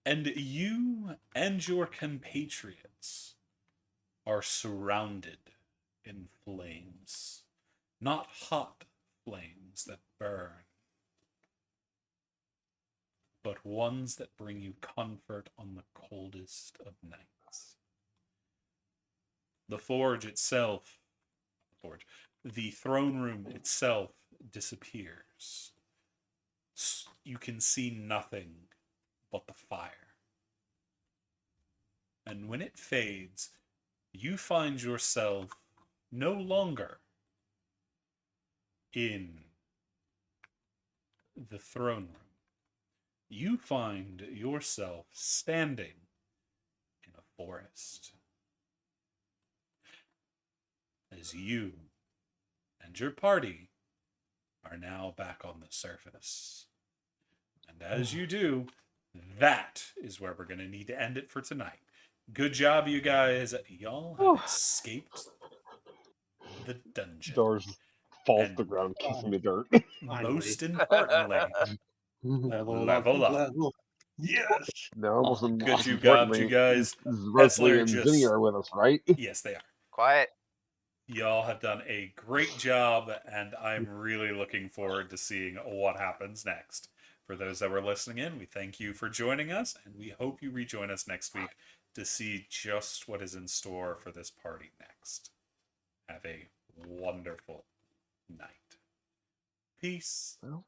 And you and your compatriots are surrounded in flames. Not hot flames that burn, but ones that bring you comfort on the coldest of nights. The forge itself, the throne room itself disappears. You can see nothing but the fire. And when it fades, you find yourself no longer in the throne room. You find yourself standing in a forest. As you and your party are now back on the surface. And as you do, that is where we're going to need to end it for tonight. Good job, you guys. Y'all have escaped the dungeon. Doors falls And to the ground, kissing the dirt. most importantly, level up. Level. Yes. No, most, Oh my Good God. you got you guys. Wesley Hessler and just- Zinni are with us, right? Yes, they are. Quiet. Y'all have done a great job, and I'm really looking forward to seeing what happens next. For those that were listening in, we thank you for joining us, and we hope you rejoin us next week to see just what is in store for this party next. Have a wonderful night. Peace. Well,